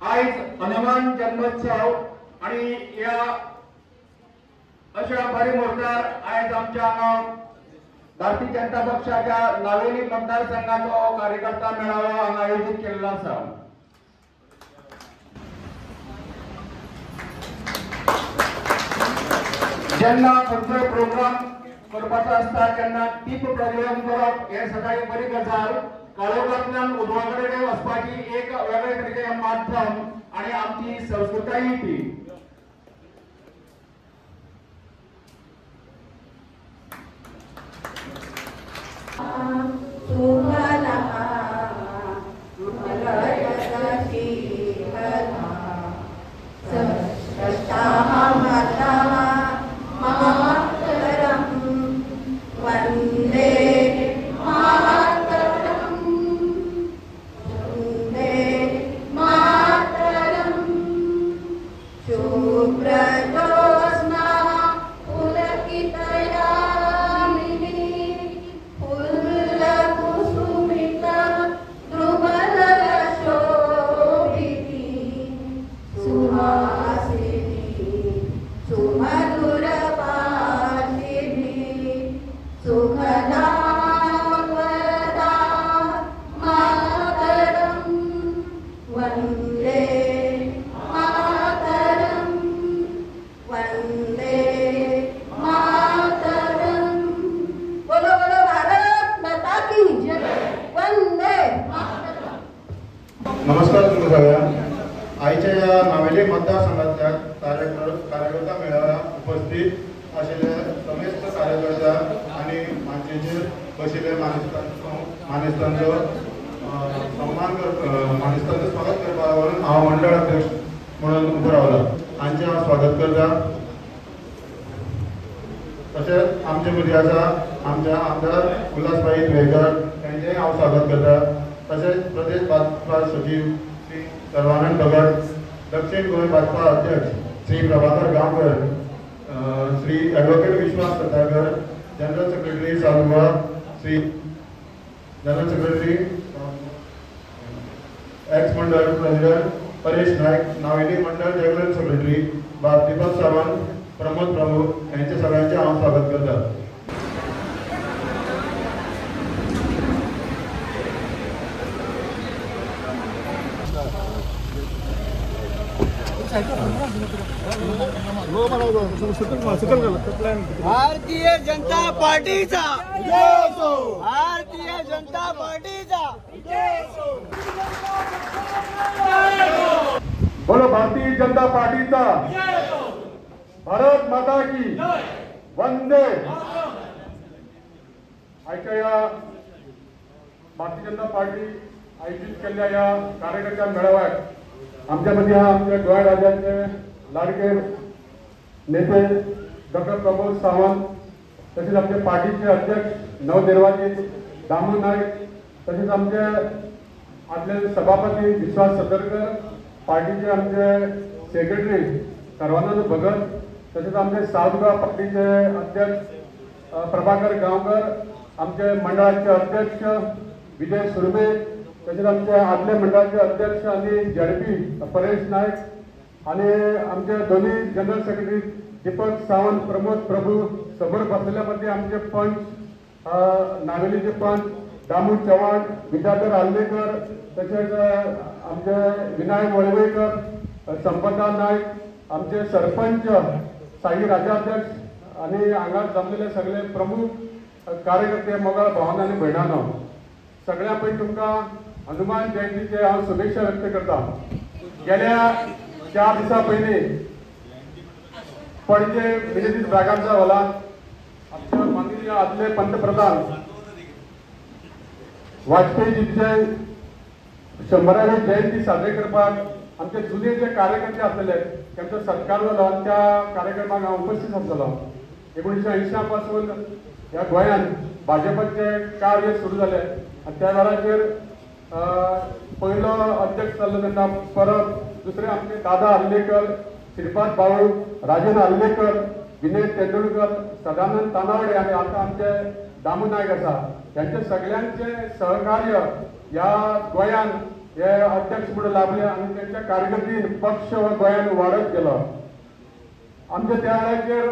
आज हनुमान जन्मोत्सव आणि या अशा बरी मोर्चार आज आमच्या भारतीय जनता पक्षाच्या नावेली मतदारसंघाचो कार्यकर्ता मेळावा हांगा आयोजित केलेलो आसा। जेन्ना खंयचोय प्रोग्राम करपाचो आसता तेन्ना टीप प्रोग्राम करप हे सदांच बरी गजाल। काळोखांतल्यान उजवा कडेन वचपाची एक वेगळे तरेचें माध्यम आणि आमची संस्कृताय ती। नमस्कार तुम्ही सगळ्यांना। आयच्या या नावेली मतदारसंघातल्या कार्यकर्ता मेळाव्यात उपस्थित आशिल्ले समेस्त कार्यकर्ता आणि माचयेचेर बशिल्ले मानेस्तांचो स्वागत करपा लागून हांव मंडळ अध्यक्ष म्हणून उबो रावला। हांचें हांव स्वागत करता। तशेंच आमचे मदीं आसा आमच्या आमदार उल्हासभाई द्वेकर तांचेंय हांव स्वागत करता। तसेच प्रदेश भाजपा सचिव श्री सर्वानंद भगत, दक्षिण गोंय भाजपा अध्यक्ष Shri Prabhakar Gaonkar, Shri advocate Vishwas Satagar, general secretary Saluva, Shri general secretary ex मंडल प्रेसिडेंट परेश नायक, नावेली मंडळ जनरल सेक्रेटरी दीपक सावंत, प्रमोद प्रमुख यांचे सगळ्यांचे हांव स्वागत करता। भारतीय जनता पार्टीचा भारतीय जनता पार्टीचा बोलो भारतीय जनता पार्टीचा भारत माता की वंदे। आजच्या या भारतीय जनता पार्टी आयोजित केलेल्या या कार्यकर्त्या मेळाव्यात आमच्या मध्ये आमच्या गोंय राज्याचे लाडके नेते डॉक्टर प्रमोद सावंत, तसेच आमचे पार्टीचे अध्यक्ष नवनिर्वाचित दामू नाईक, तसेच आमचे आदले सभापती विश्वास सतरकर, पार्टीचे आमचे सेक्रेटरी सर्वानंद भगत, तसेच आमचे सावगाव पार्टीचे अध्यक्ष प्रभाकर गांवकर, आमचे मंडळाचे अध्यक्ष विजय सुरमे, तसेच आमचे आदले मंडळाचे अध्यक्ष आणि झडपी परेश नायक आणि आमचे दोन्ही जनरल सेक्रेटरी दीपक सावंत, प्रमोद प्रभू, समोर बसलेल्यामध्ये आमचे पंच नावेलीचे पंच दामू चव्हाण, विद्याधर आल्लेकर, तसेच आमचे विनायक वळवईकर, संपदा नायक, आमचे सरपंच साई राजाध्यक्ष आणि हांगा जमलेले सगळे प्रमुख कार्यकर्ते मोगाळ भावांनो आनी भयणांनो, सगळ्या पयलीं तुमकां हनुमान जयंतीचे हांव शुभेच्छा व्यक्त करता। गेल्या 4 दिसां पयलीं पणजे विजयदीप ब्रागांच्या हॉलांत आमचे माननीय आदले पंतप्रधान वाजपेयीजींचे 100वी जयंती साजरी करपाक आमचे जुने जे कार्यकर्ते आसलेले त्यांचो सत्कार जालो आणि त्या कार्यक्रमाक हांव उपस्थित आसलो। 1980 पासून ह्या गोंयांत भाजपाचे कार्य सुरू जाले आणि त्या वेळाचेर पहिलो अध्यक्ष जाल्लो तेन्ना परत दुसरे आमचे दादा आल्लेकर, श्रीपाद भाऊ, राजन आल्लेकर, विनय तेंडुलकर, सदानंद तानावडे आणि आता आमचे दामू नायक आसा, यांचे सगळ्यांचे सहकार्य या गोंयांत हे अध्यक्ष म्हणून लाभले आणि त्यांच्या कारकिर्दीत पक्ष व गोंयान वाढत गेलो. आमच्या त्या वेळाचेर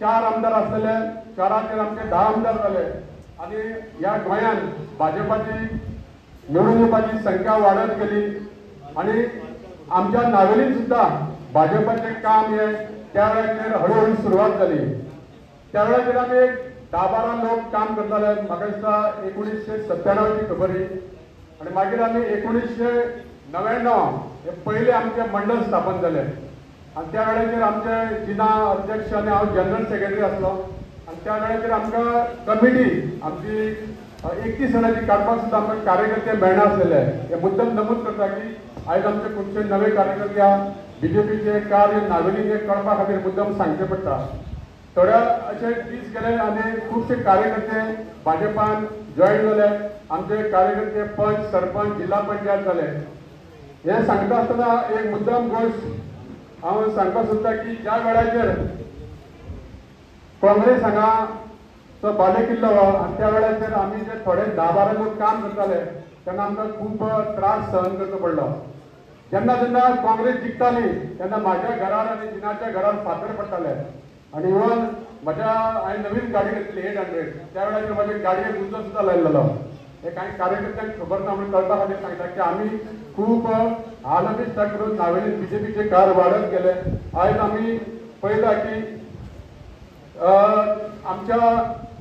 4 आमदार असलेले, 4चेर आमचे 10 आमदार झाले आणि या गोंयान भाजपाची निवडून येवपाची संख्या वाढत गेली आणि आमच्या नावेलीन सुद्धा भाजपाचे काम हे त्या वेळाचेर हळूहळू सुरुवात झाली. त्या वेळाचेर आमी एक 10-12 लोक काम करताले. म्हाका दिसता 1997 ची खबर ही आणि मागीर आमी 1999 हे पहिले आमचे मंडळ स्थापन झाले आणि त्या वेळाचेर आमचे जिना अध्यक्ष आणि हांव जनरल सेक्रेटरी आसलो आणि त्या वेळाचेर आमकां कमिटी आमची 31 जणांची काडपाक सुद्दां आमकां कार्यकर्ते मेळना आसलेले. हे मुद्दम नमूद करता की आयज आमचे खुबशे नवे कार्यकर्ते आहा. बीजेपीचे कार्य नावेलीचे कळपा खातीर मुद्दम सांगचे पडटा. थोड्या अशे दीस गेले आणि खुबशे कार्यकर्ते भाजपान जॉईन झाले. आमचे कार्यकर्ते पंच, सरपंच, जिल्हा पंचायत झाले. हे सांगता आसतना एक मुद्दम गोष्ट हांव सांगपाक सोदता की ज्या वेळाचेर काँग्रेस हांगाचो बालेकिल्लो आणि त्या वेळाचेर आमी जे थोडे 10-12 लोक काम करताले तेन्ना आमकां खूब त्रास सहन करचो पडलो. जेन्ना जेन्ना काँग्रेस जिखताली तेन्ना म्हाज्या घरार आनी जिनाच्या घरार फातर पडटाले आणि इवन हांवें नवीन गाडी घेतली 800. त्या वेळाचेर म्हाज्या गाडयेक उजो सुद्दां लायलेलो. हे कांय कार्यकर्त्यांक खबर ना म्हणून कळपा खातीर सांगता की आमी खूब हालअपेष्ट करून नावेलीन बीजेपीचे कार वाडत गेले. आयज आमी पळयता की आमच्या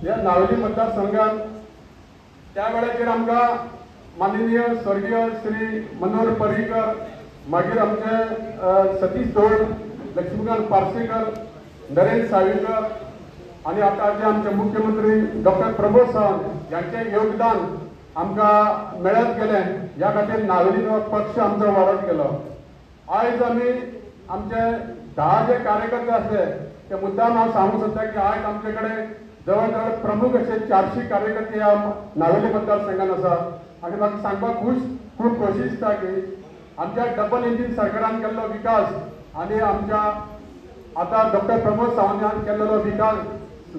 ह्या नावेली मतदारसंघात त्या वेळाचेर आमकां माननीय स्वर्गीय श्री मनोहर पर्रीकर, मागीर आमचे सतीश धोड, लक्ष्मीकांत पार्सेकर, नरेंद्र सावयकर आणि आताचे आमचे मुख्यमंत्री डॉक्टर प्रमोद सावंत यांचे योगदान आमकां मेळत गेले. ह्या खातीर नावेलीचो पक्ष आमचो वाडत गेलो. आयज आमी आमचे 10 जे कार्यकर्ते आसले ते मुद्दाम हांव सांगूंक सोदता की आयज आमचे कडेन जवळ जवळ प्रमुख असे 400 कार्यकर्ते ह्या नावेली मतदारसंघात आसा आणि म्हाका सांगपाक खूब खोशी दिसता की आमच्या डबल इंजिन सरकारान केल्लो विकास आणि आमच्या आता डॉक्टर प्रमोद सावंतान केल्लो विकास,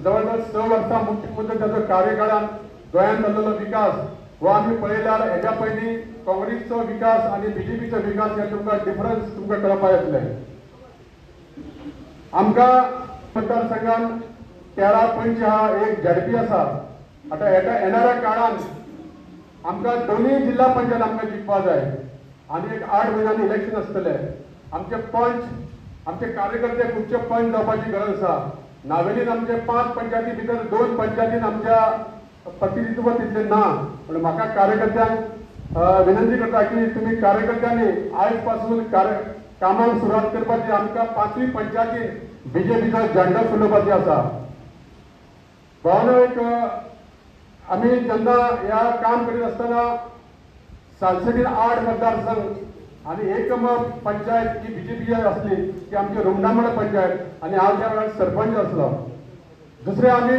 जवळ जवळ 6 वर्सां मुख्यमंत्र्याचो कार्यकाळान गोंयांत जाल्लो विकास हो आमी पळयल्यार हेच्या पयलीं काँग्रेसचो विकास आणि बीजेपीचो विकास हे तुमकां डिफरन्स तुमकां कळपाक येतले. आमकां मतदारसंघान 13 पंच हा एक झडपी आसा. आता येणाऱ्या काळान आमकां दोन्ही जिल्हा पंचायत आमकां जिखपाक जाय आणि एक 8 म्हयन्यांनी इलेक्शन आसतले. आमचे पंच, आमचे कार्यकर्ते खुबशे पंच जावपाची गरज आसा. नावेलीन आमचे 5 पंचायती भितर 2 पंचायतीन आमच्या प्रतिनिधित्व तितले ना. पण म्हाका कार्यकर्त्यांक विनंती करता की तुमी कार्यकर्त्यांनी आयज पासून कामाक सुरवात करपाची. आमकां 5वी पंचायतीन बीजेपीचो झेंडो फुलोवपाची आसा. भावनो एक आमी जेन्ना ह्या काम करीत आसतना सालसेटीन 8 मतदारसंघ आणि एक पंचायत ही बीजेपी असली ती आमची रुमडामळ पंचायत आणि हांव त्या वेळार सरपंच असलो. दुसरे आमी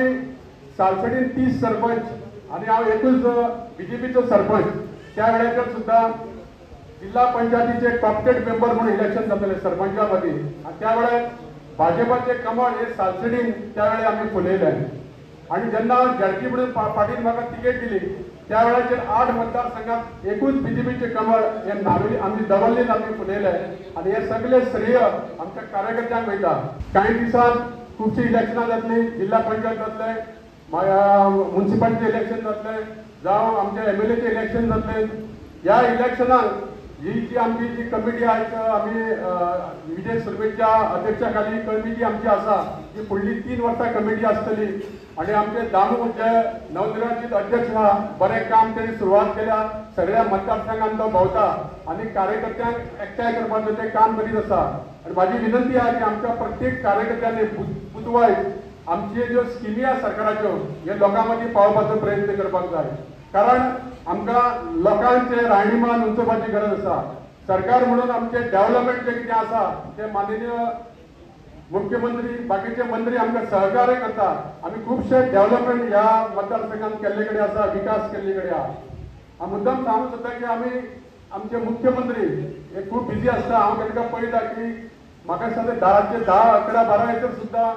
सालसेटीन 30 सरपंच आणि हांव एकूच बीजेपीचो सरपंच. त्या वेळाचेर सुद्दां जिल्हा पंचायतीचे कॉप्टेड मेंबर म्हणून इलेक्शन जातले सरपंचा मदीं आणि त्या वेळार भाजपाचे कमळ हे सालसेटीन त्या वेळार आमी फुलयले आणि जेन्ना झडपी म्हणून पार्टीन म्हाका तिकेट दिली त्या वेळाचेर 8 मतदारसंघात एकूच बीजेपीचे कमळ हे नावेली आमी दवल्लीन आमी फुलयले आणि हे सगळे श्रेय आमच्या कार्यकर्त्यांक वयता. कांय दिसांत खुबशी इलेक्शनां जातली, जिल्हा पंचायत जातले, म्युनिसिपालिटी इलेक्शन जातले, जावं आमच्या MLAचे इलेक्शन जातले. ह्या इलेक्शनाक ही जी आमची जी कमिटी आयज आमी विजय सुरवेच्या अध्यक्षाखाली कमिटी आमची आसा जी फुडली 3 वर्सां कमिटी आसतली आणि आमचे दामू जे नवनिर्वाचित अध्यक्ष आहा बरें काम तेणी सुरवात केल्या. सगळ्या मतदारसंघात तो भोंवता आणि कार्यकर्त्यांक एकठांय करपाचें तें काम करीत आसा. आणि माझी विनंती आहे की आमच्या प्रत्येक कार्यकर्त्यांनी बुधवार आमचे ज्यो स्किमी आहा सरकाराच्यो हे लोकां मदीं पावपाचो प्रयत्न करपाक जाय. कारण आमकां लोकांचे राहणीमान उंचोवपाची गरज आसा. सरकार म्हणून आमचे डेव्हलपमेंट जे कितें आसा ते माननीय मुख्यमंत्री बाकीचे मंत्री आमकां सहकार्य करता. आमी खुबशे डेव्हलपमेंट ह्या मतदारसंघात केल्ले कडेन आसा, विकास केल्ले कडेन आहा. हांव मुद्दाम सांगूंक सोदता की आमी आमचे मुख्यमंत्री हे खूब बिजी आसता. हांव तांकां पळयता की म्हाका दिसता ते 10 11 12 सुद्दां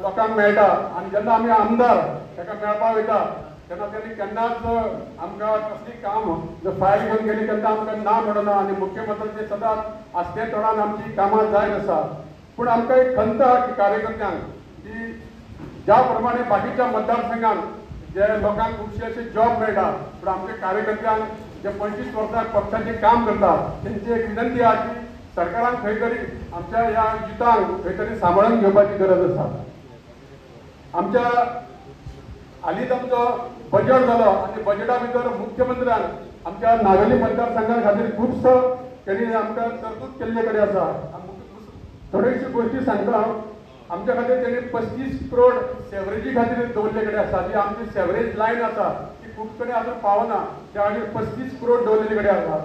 लोकांक मेळटा आणि जेन्ना आमी आमदार ताका मेळपाक वयता तेन्ना त्यांनी केन्नाच आमकां कसली काम जर फायल घेवन गेली तेन्ना आमकां ना म्हणना आनी मुख्यमंत्र्याचे सदांच आस्ते तोंडान आमची कामां जायत आसा. पूण आमकां एक खंत आहा की कार्यकर्त्यांक की ज्या प्रमाणे बाकीच्या मतदारसंघांत जे लोकांक खुबशे अशे जॉब मेळटा पूण आमच्या कार्यकर्त्यांक जे 25 वर्सां पक्षाचें काम करता तेंची एक विनंती आहा की सरकारान खंय तरी आमच्या ह्या युथांक खंय तरी सांबाळून घेवपाची गरज आसा. आमच्या हालींच आमचो बजेट जालो आनी बजेटा भितर मुख्यमंत्र्यान आमच्या नावेली मतदारसंघा खातीर खुबसो तेणी आमकां तरतूद केल्ले कडेन आसा. थोड्योशो गोश्टी सांगता हांव. आमच्या खातीर तेणी 35 करोड सेवरेजी खातीर दवरले कडेन आसा. जी आमची सेवरेज लायन आसा ती खूब कडेन आजून पावना. त्या खातीर 35 करोड दवरलेले कडेन आसा.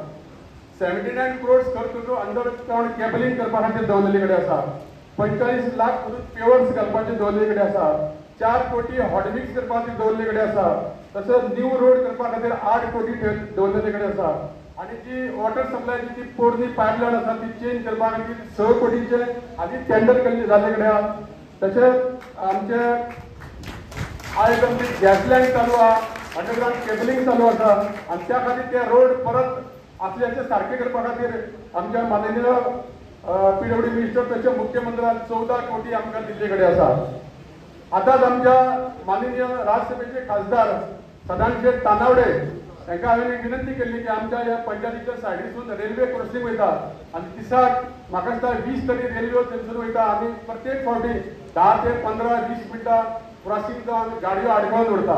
79 करोड खर्च करून अंडरग्राउंड केबलिंग करपा खातीर दवरलेले कडेन आसा. 45 लाख करून पेवर्स घालपाचे दवरलेले कडेन आसा. 4 कोटी हॉटमिक्स करपा खातीर दवरलेले कडेन आसा. तसोच न्यू रोड करपा खातीर 8 कोटी दवरलेले कडेन आसा. आनी जी वॉटर सप्लायची ती पोरणी पायपलायन आसा ती चेंज करपा खातीर 6 कोटीचे आधी टेंडर केल्ले जाल्ले कडेन आहा. तशेंच आमचे आयज आमची गॅस लायन चालू आहा, अंडरग्राउंड केबलिंग चालू आसा आनी त्या खातीर ते रोड परत असल्याचे सारखे करपा खातीर आमच्या माननीय PWD मिनिस्टर तशें मुख्यमंत्र्यान 14 कोटी आमकां दिल्ले कडेन आसा. आतांच आमच्या माननीय राज्यसभेचे खासदार सदानशेठ तानावडे तांकां हांवें एक विनंती केल्ली की आमच्या ह्या पंचायतीच्या सायडीसून रेल्वे क्रॉसींग वयता आनी दिसाक म्हाका दिसता 20 तरी रेल्वे थंयसून वयता आनी प्रत्येक फावटी 10 ते 15-20 मिनटां क्रॉसींग जावन गाडयो आडखळून उरता.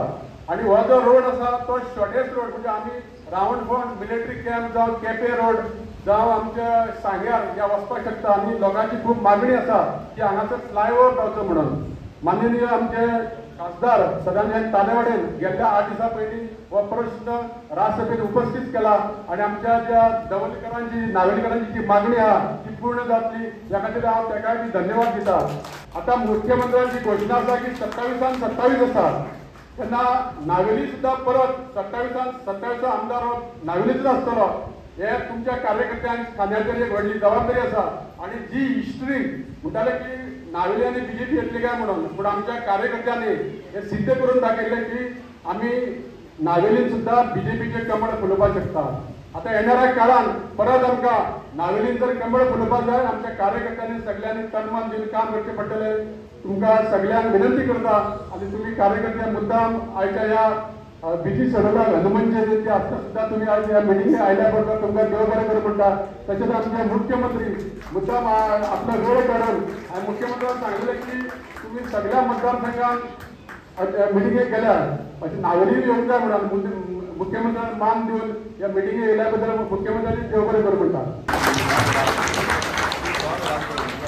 आनी हो जो रोड आसा तो शॉर्टेस्ट रोड म्हणजे आमी रावंड फोंड मिलिटरी कॅम्प जावं केपें रोड जावं आमच्या सांग्यार ह्या वचपाक शकता. आनी लोकांची खूब मागणी आसा की हांगासर फ्लायओव्हर जावचो म्हणून. माननीय आमचे खासदार सदानंद तानावडेन गेल्ल्या 8 दिसां पयलीं हो प्रश्न राज्यसभेत उपस्थित केला आनी आमच्या ज्या दवलकरांची नावेलीकरांची जी मागणी आहा ती पूर्ण जातली ह्या खातीर हांव ताकाय बी धन्यवाद दिता. आतां मुख्यमंत्र्याची घोशणा आसा की 27 आसा तेन्ना नावेली सुद्दां परत 27 आमदार नावेलीचोच आसतलो. हे तुमच्या कार्यकर्त्यांक खांद्याचेर एक व्हडली जबाबदारी आसा. आनी जी हिस्ट्री म्हणटाले की नावेली आनी BJP येतली काय म्हणून पूण आमच्या कार्यकर्त्यांनी हे सिद्ध करून दाखयले की आमी नावेलीन सुद्दां BJPचे कमळ फुलोवपाक शकता. आता येणाऱ्या काळात परत आमकां नावेलीन जर कमळ फुलोवपाक जाय आमच्या कार्यकर्त्यांनी सगळ्यांनी तनमन दिवन काम करचें पडटलें. तुमकां सगळ्यांक विनंती करता आनी तुम्ही कार्यकर्ते मुद्दाम आयच्या ह्या बिजी शेड्युलाक हनुमान जयंती आसता सुद्दां तुम्ही आज ह्या मिटिंगेक आयल्या बरोबर तुमकां देव बरें करूं म्हणटा. तशेंच आमचे मुख्यमंत्री मुद्दाम आपलो वेळ काडून आनी मुख्यमंत्र्यान सांगिल्लें की तुम्ही सगळ्या मतदारसंघात मिटिंगेक गेल्यार अशें नावेली येवंक जाय म्हणून मुख्यमंत्र्यान मान दिवन ह्या मिटिंगेक येयल्या बद्दल मुख्यमंत्र्यांनी देव बरें करूं म्हणटा.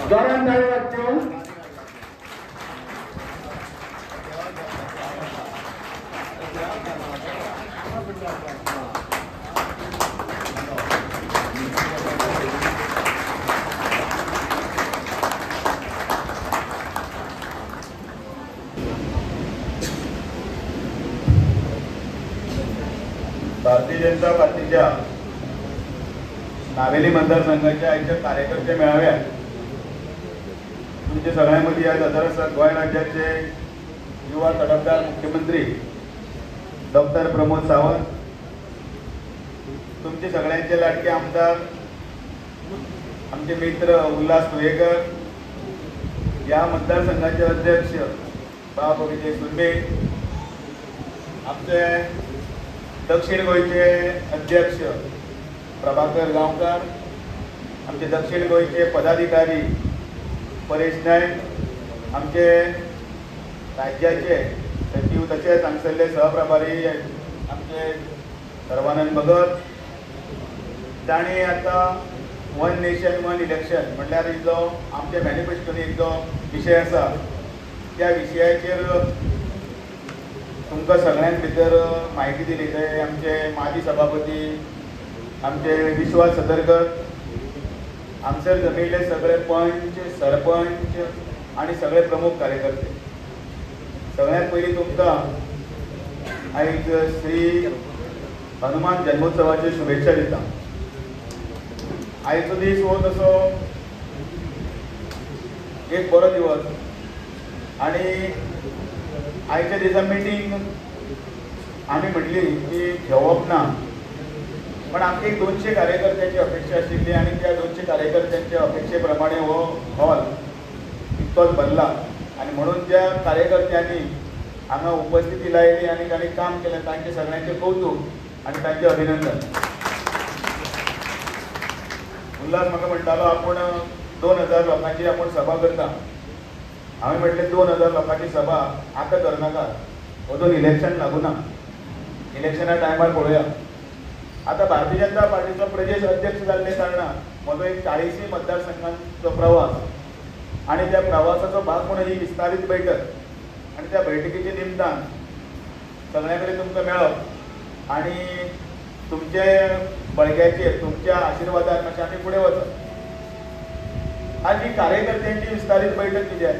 जोरान ताळयो वाजच्यो. भारतीय जनता पार्टीच्या नावेली मतदारसंघाच्या आयच्या कार्यकर्ते मेळाव्यात तुमच्या सगळ्यांमध्ये आज हजर आसात गोंय राज्याचे युवा तडफदार मुख्यमंत्री डॉक्टर प्रमोद सावंत, तुमचे सगळ्यांचे लाडके आमदार आमचे मित्र उल्हास तुयेकर, या मतदारसंघाचे अध्यक्ष बाब विजय सुर्वे, आमचे दक्षिण गोयचे अध्यक्ष प्रभाकर गांवकार, आमचे दक्षिण गोयचे पदाधिकारी परेश नायक, आमचे राज्याचे सचिव तशेंच हांगसरले सहप्रभारी आमचे सर्वानंद भगत, तांणी आतां वन नेशन वन इलेक्शन म्हणल्यार जो आमच्या मॅनिफेस्टोनी जो विशय आसा त्या विशयाचेर तुमकां सगळ्यां भितर म्हायती दिली. ते आमचे माजी सभापती आमचे विश्वास सदरकर, हांगसर जमिल्ले सगळे पंच सरपंच आनी सगळे प्रमुख कार्यकर्ते, सगळ्यांत पयलीं तुमकां आयज श्री हनुमान जन्मोत्सवाच्यो शुभेच्छा दिता. आयचो दीस हो तसो एक बरो दिवस आनी आयच्या दिसा मिटींग आम्ही म्हटली की घेवप ना, पण आमची 200 कार्यकर्त्यांची अपेक्षा आशिल्ली आणि त्या 200 कार्यकर्त्यांच्या अपेक्षेप्रमाणे हो हॉल इतकोच भरला आणि म्हणून त्या कार्यकर्त्यांनी हांगा उपस्थिती लायली आणि तांणी काम केलें. तांचे सगळ्यांचे कौतुक आणि तांचे अभिनंदन. उल्हास म्हाका म्हणटालो आपण 2000 लोकांची आपण सभा करता. हांवें म्हटलें 2000 लोकांची सभा आतां करनाका, अजून इलेक्शन लागूना, इलेक्शना टायमार पळोवया. आता भारतीय जनता पार्टीचो प्रदेश अध्यक्ष जाल्ले कारणान म्हजो एक 40 मतदारसंघांचो प्रवास आणि त्या प्रवासाचो भाग म्हणून ही विस्तारीत बैठक आणि त्या बैठकीचे निमतान सगळ्यां कडेन तुमकां मेळप आणि तुमचे बळग्याचेर तुमच्या आशिर्वादान मातशें आमी फुडें वचप. आज ही कार्यकर्त्यांची विस्तारीत बैठक कित्याक,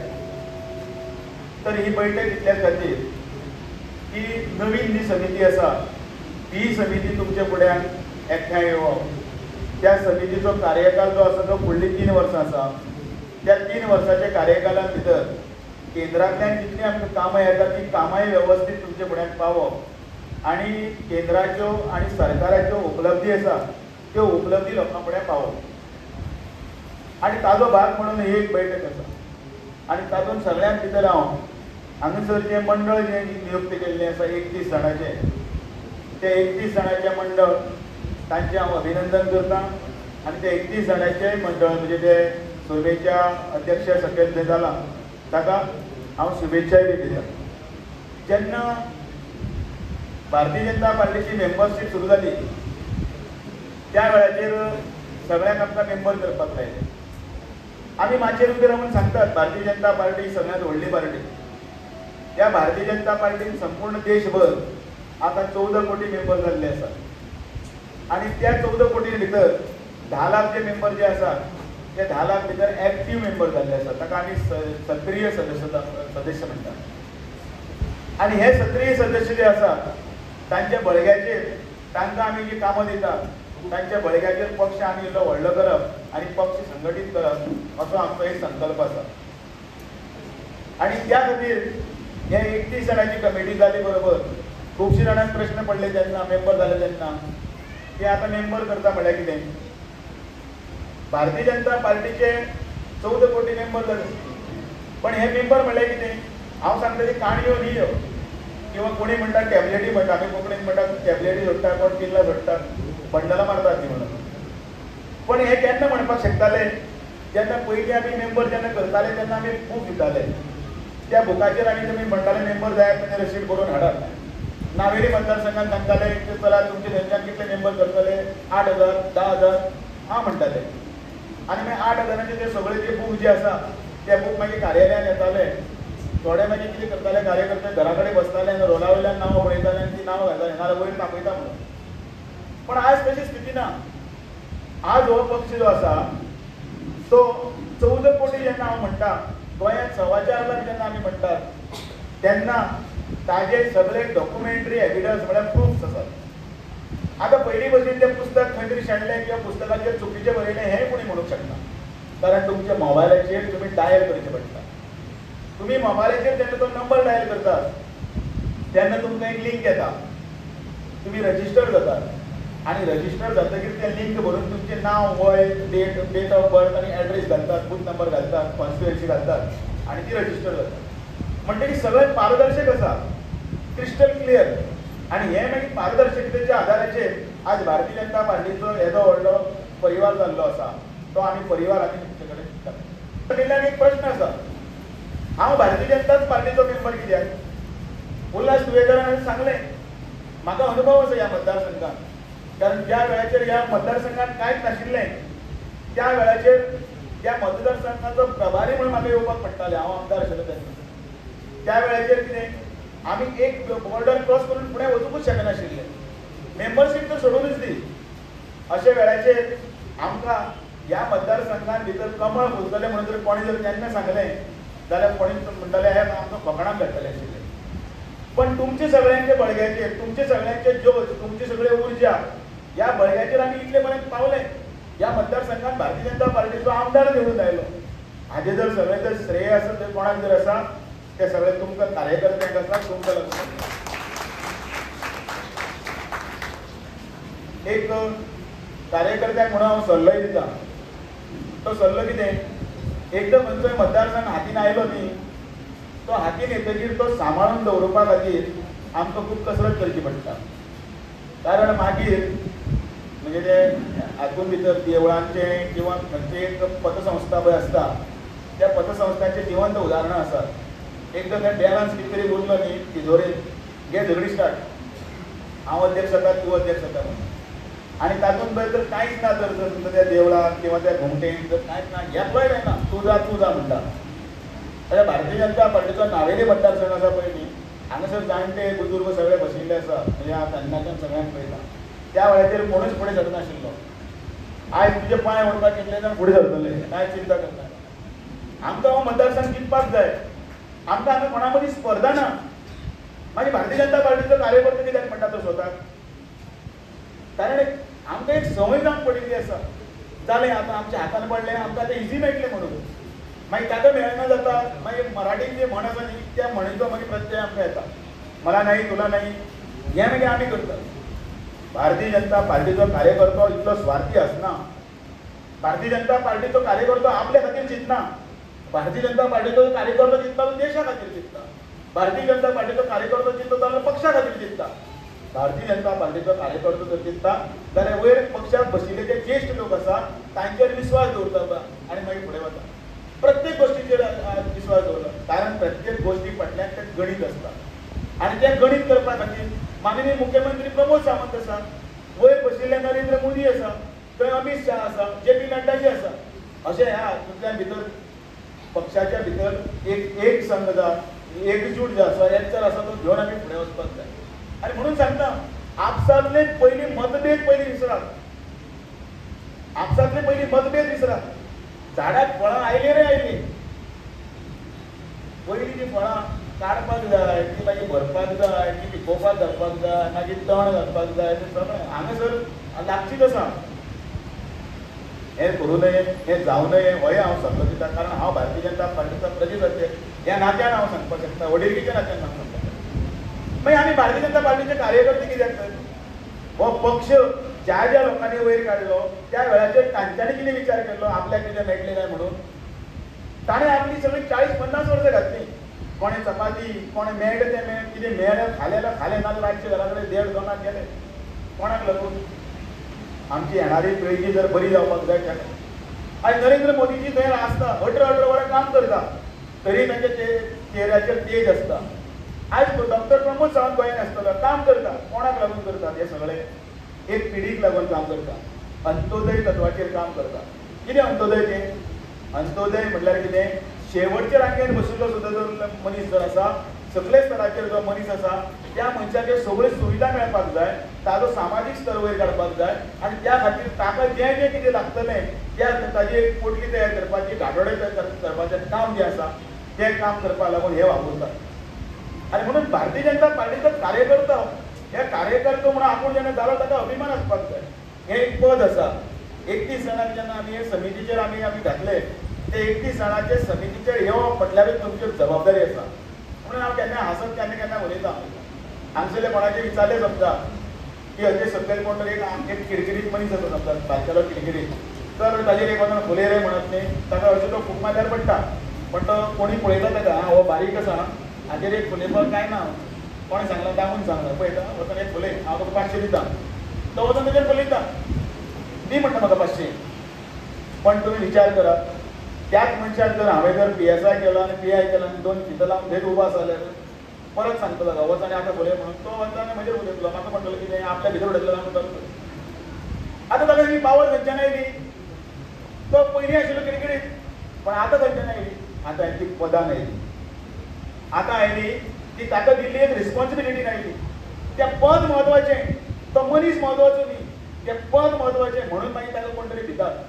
तर ही बैठक इतल्या खातीर की नवीन जी समिती आसा ती समिती तुमच्या फुड्यान एकठांय येवप. त्या समितीचो कार्यकाल जो आसा तो फुडली 3 वर्सां आसा. त्या 3 वर्साच्या कार्यकालां भितर केंद्रांतल्यान जितली आमकां कामां येता ती कामांय वेवस्थीत तुमच्या फुड्यान पावप आणि केंद्राच्यो आणि सरकाराच्यो उपलब्धी आसा त्यो उपलब्धी लोकां फुड्यान पावप. आणि ताजो भाग म्हणून ही एक बैठक आसा आणि तातूंत सगळ्यां भितर हांव हांगासर जे मंडळ जे नियुक्त केल्लें आसा 31 जाणांचे, ते 31 जाणांचे मंडळ तांचे हांव अभिनंदन करता आणि ते 31 जाणांचे मंडळ म्हणजे ते सुरवेच्या अध्यक्ष सकयल जे जाला ताका हांव शुभेच्छाय बी दिता. जेन्ना भारतीय जनता पार्टीची मेंबरशीप सुरू जाली त्या वेळाचेर सगळ्यांक आमकां मेंबर करपाक लायले. आमी माचयेर उबे रावन सांगतात भारतीय जनता पार्टी सगळ्यांत व्हडली पार्टी. त्या भारतीय जनता पार्टीन संपूर्ण देशभर आता 14 कोटी मेंबर जाल्ले आसात आणि त्या 14 कोटी भितर 10 लाख जे मेंबर जे आसात ते 10 लाख भितर एक्टिव्ह मेंबर जाल्ले आसात. ताका आमी सक्रिय सदस्य म्हणटात. आणि हे सक्रिय सदस्य जे आसात तांच्या बळग्याचेर तांकां आमी जी कामां दितात तांच्या बळग्याचेर पक्ष आमी इल्लो व्हडलो करप आणि पक्ष संघटीत करप असो आमचो एक संकल्प आसा. आणि त्या खातीर हे 31 जाणांची कमिटी जाली बरोबर खुबशे जाणांक प्रश्न पडले तेन्ना मेंबर जाले तेन्ना की आता मेंबर करता म्हळ्यार कितें. भारतीय जनता पार्टीचे 14 कोटी मेंबर जाले, पण हे मेंबर म्हळ्यार कितें. हांव सांगता ती काणयो न्ही किंवा कोणी म्हणटा टॅबलेटी म्हणटा, आमी कोंकणीत म्हणटा टॅबलेटी सोडटा, कोण किल्ला सोडटा, बंडलां मारतात ती म्हणून. पण हे केन्ना म्हणपाक शकताले जेन्ना पयलीं आमी मेंबर जेन्ना करताले तेन्ना आमी बूक दिताले. त्या बुकाचेर आनी तुमी म्हणटाले मेंबर जाय तेन्ना रसीद बरोवन हाडात. नावेली मतदारसंघात सांगताले की चला तुमचे थंयच्यान कितले मेंबर करतले 8000 10000 हां म्हणटाले. आनी मागीर 8000चे ते सगळे जे बूक जे आसा ते बूक मागीर कार्यालयान येताले. थोडे मागीर कितें करताले कार्यकर्ते घरा कडेन बसताले आनी रोला वयल्यान नांवां पळयताले आनी ती नांवां घालताले नाल्यार वयर तापयता म्हणून. पण आज तशी स्थिती ना. आज हो पक्ष जो आसा तो 14 कोटी जेन्ना हांव म्हणटा गोंयांत 4.25 लाख जेन्ना आमी म्हणटात तेन्ना ताजे सगळे डॉक्युमेंटरी एविडन्स म्हळ्यार प्रूफ्स आसात. आतां पयलीं भशेन तें पुस्तक खंय तरी शेणलें किंवा पुस्तकाचेर चुकीचें बरयलें हें कोणी म्हणूंक शकना. कारण तुमच्या मोबायलाचेर तुमी डायल करचें पडटा. तुमी मोबायलाचेर जेन्ना तो नंबर डायल करतात तेन्ना तुमकां एक लिंक येता, तुमी रजिस्टर जातात आणि रजिस्टर जातकीर तें लिंक भरून तुमचें नांव वय डेट ऑफ बर्थ आनी एड्रेस घालतात, बूथ नंबर घालतात, कॉन्स्टिट्युएन्सी घालतात आनी ती रजिस्टर जाता. म्हणटकीर सगळें पारदर्शक आसा, क्रिस्टल क्लियर. आणि हे मागीर पारदर्शकतेच्या आधाराचेर आज भारतीय जनता पार्टीचो येदो व्हडलो परिवार जाल्लो आसा तो आमी परिवार आमी तुमचे कडेन दितात. कडल्यान एक प्रश्न आसा, हांव भारतीय जनता पार्टीचो मेंबर कित्याक. उल्हास तुयेकरान सांगलें म्हाका अनुभव आसा ह्या मतदारसंघात. कारण ज्या वेळाचेर ह्या मतदारसंघात कांयच नाशिल्लें त्या वेळाचेर त्या मतदारसंघाचो प्रभारी म्हणून म्हाका येवपाक पडटालें. हांव आमदार आशिल्लो तेन्ना त्या वेळाचेर कितें आमी एक बॉर्डर क्रॉस करून फुडें वचूंकूच शकनाशिल्ले. मेंबरशीप तर सोडूनच दी. अशे वेळाचेर आमकां ह्या मतदारसंघात भितर कमळ फुलतलें म्हणून जर कोणी जर तेन्ना सांगलें जाल्यार कोणी म्हणटाले हे आमकां फकाणाक घालतले आशिल्ले. पण तुमचे सगळ्यांचे बळग्याचेर तुमचे सगळ्यांचे जोश तुमची सगळे उर्जा ह्या बळग्याचेर आमी इतले पर्यंत पावले. ह्या मतदारसंघात भारतीय जनता पार्टीचो आमदार निवडून आयलो. हाजे जर सगळें जर श्रेय आसा तर कोणाक जर आसा ते सगळे तुमकां कार्यकर्त्यांक आसा, तुमकां लागून. एक कार्यकर्त्याक म्हणून हांव सल्लोय दिता. तो सल्लो कितें, एकदम खंयचोय मतदारसंघ हातीन आयलो न्ही, तो हातीन येतकीर तो सांबाळून दवरपा खातीर आमकां खूब कसरत करची पडटा. कारण मागीर म्हणजे ते हातून भितर देवळांचे किंवा खंयची एक पतसंस्था पळय आसता, त्या पतसंस्थांचे जिवंत उदाहरणां आसात. एकदां ते बॅलन्स कितें तरी उरलो न्ही तिजोरेक घे झगडी स्टार्ट, हांव अध्यक्ष जाता तूं अध्यक्ष जाता म्हणून. आनी तातूंत जर कांयच ना, जर तुमकां त्या देवळाक किंवा त्या घुमटेक जर कांयच ना, एकलोय जायना, तूं जा म्हणटा. जाल्यार भारतीय जनता पार्टीचो नावेली मतदारसंघ आसा पळय न्ही, हांगासर जाणटे बुजुर्ग सगळे बशिल्ले आसा. म्हणजे हांव तेन्नाच्यान सगळ्यांक पळयता, त्या वेळाचेर कोणूच फुडें सरनाशिल्लो. आयज तुजे पांय ओडपाक कितले जाण फुडें सरतले, कांय चिंता करना. आमकां हो मतदारसंघ जिखपाक जाय. आमकां हांगा कोणा मदीं स्पर्धा ना. मागीर भारतीय जनता पार्टीचो कार्यकर्तो कित्याक म्हणटा तो स्वताक? कारण आमकां एक संवय जावन पडिल्ली आसा. जालें आतां आमच्या हातान पडलें, आमकां आतां इजी मेळटलें म्हणून. मागीर ताका मेळना जाता, मागीर मराठीन जे म्हण आसा न्ही, त्या म्हणीचो मागीर प्रत्यय आमकां येता, मला नाही तुला नाही, हें मागीर आमी करतात. भारतीय जनता पार्टीचो कार्यकर्तो इतलो स्वार्थी आसना. भारतीय जनता पार्टीचो कार्यकर्तो आपल्या खातीर चिंतना. भारतीय जनता पार्टीचो कार्यकर्तो चिंतता तो देशा खातीर चिंतता. भारतीय जनता पार्टीचो कार्यकर्तो चिंतता जाल्यार पक्षा खातीर चिंतता. भारतीय जनता पार्टीचो कार्यकर्तो जर चिंतता जाल्यार वयर पक्षाक बशिल्ले जे ज्येश्ठ लोक आसा तांचेर विश्वास दवरता आनी मागीर फुडें वता. प्रत्येक गोष्टीचेर विश्वास दवरता. कारण प्रत्येक गोष्टी फाटल्यान तें गणीत आसता. आनी तें गणीत करपा खातीर माननीय मुख्यमंत्री प्रमोद सावंत आसा, वयर बशिल्ले नरेंद्र मोदी आसा, थंय अमित शाह आसा, JP नड्डाजी आसा. अशें ह्या हातूंतल्यान भितर पक्षाच्या भितर एक संघ एकजूट जो आसा, एकचार आसा, तो घेवन आमी फुडें वचपाक जाय. आनी म्हणून सांगता, आपसातले पयलीं मतभेद पयलीं विसरात. आपसातले पयलीं मतभेद विसरात. झाडाक फळां आयली रे आयली, पयलीं ती फळां काडपाक जाय, ती मागीर भरपाक जाय, ती पिकोवपाक घालपाक जाय, मागीर तण घालपाक जाय, तें सगळें हांगासर लागचीच आसा. हें करूं नये, हें जावं नये, होय हांव सल्लो दिता. कारण हांव भारतीय जनता पार्टीचो प्रदेश अध्यक्ष ह्या नात्यान हांव सांगपाक शकता, वडीलकीच्या नात्यान सांगपाक शकता. मागीर आमी भारतीय जनता पार्टीचे कार्यकर्ते कित्याक तर हो पक्ष ज्या ज्या लोकांनी वयर काडलो त्या वेळाचेर तांच्यांनी कितें विचार केल्लो, आपल्याक कितें मेळटलें काय म्हणून. ताणें आपली सगळी 40-50 वर्सां घातली. कोणें चपाती, कोणें मेळटा तें मेळ, कितें मेळ्ळें खालें जाल्यार खालें, नाजाल्यार रातचे घरा कडेन 1.5-2 गेले. कोणाक लागून? आमची येणारी पिळगी जर बरी जावपाक जाय तेन्ना. आयज नरेंद्र मोदीजी थंय आसता, 18 वरां काम करता, तरी तांच्या चेहऱ्याचेर तेज आसता. आयज डॉक्टर प्रमोद सावंत गोंयांत आसतलो, काम करता. कोणाक लागून करता? हे सगळें एक पिढीक लागून काम करता. अंत्योदय तत्वाचेर काम करता. कितें अंत्योदय तें? अंत्योदय म्हटल्यार कितें? शेवटच्या रांकेन बशिल्लो सुद्दां जर मनीस जर आसा, सकले स्तराचेर जो मनीस आसा, त्या मनशाक सगळ्यो सुविधा मेळपाक जाय, ताजो सामाजीक स्तर वयर काडपाक जाय. आनी त्या खातीर ताका जें जें कितें लागतलें त्या ताजी एक पोटली तयार करपाची, गाठोडे करपाचें काम जें आसा तें काम करपाक लागून हे वापरतात. आनी म्हणून भारतीय जनता पार्टीचो कार्यकर्तो, हे कार्यकर्तो म्हणून आपूण जेन्ना जालो ताका अभिमान आसपाक जाय. हें एक पद आसा. 31 जाणांक जेन्ना आमी हे समितीचेर आमी घातले, ते 31 जाणांचे समितीचेर येवप म्हटल्यारूच तुमची जबाबदारी आसा. म्हणून हांव केन्ना हांसत केन्ना उलयता. हांगसरले कोणाचें विचारलें समजा की अशें सकयल कोण तरी एक किरकिरीत मनीस आसा समजा, बारकेलो किरकिरीत, तर ताजेर एक वचून फुले रे म्हणत न्ही, ताका अशें तो खूब मारल्यार पडटा. पण तो कोणी पळयता ताका, हो बारीक आसा, हाजेर एक फुलेपळ कांय ना, कोणें सांगलां दामून सांगलां, पळयता वचून एक फुले, हांव तुका 500 दिता. तो वचून ताजेर फुलयता, दी म्हणटा म्हाका 500. पण तुमी विचार करात, त्याच मनशाक जर हांवें जर PSI केलो आनी PI केलो आनी 2 फितां लावन थंयच उबो आसा जाल्यार परत सांगतलो का वच आनी आतां फुले म्हणून. तो वचता आनी म्हजेर उलयतलो, म्हाका म्हणटलो कितें आपल्या भितर उडयतलो काय म्हणटलो. आतां ताका ही पावर खंयच्यान आयली? तो पयलीं आशिल्लो किरकिरीत, पण आतां खंयच्यान आयली? आतां ती पदां आयली. आतां आयली ती ताका दिल्ली एक रिस्पॉन्सिबिलिटी आयली. तें पद म्हत्वाचें, तो मनीस म्हत्वाचो न्ही, तें पद म्हत्वाचें. म्हणून मागीर ताका कोण तरी भितात.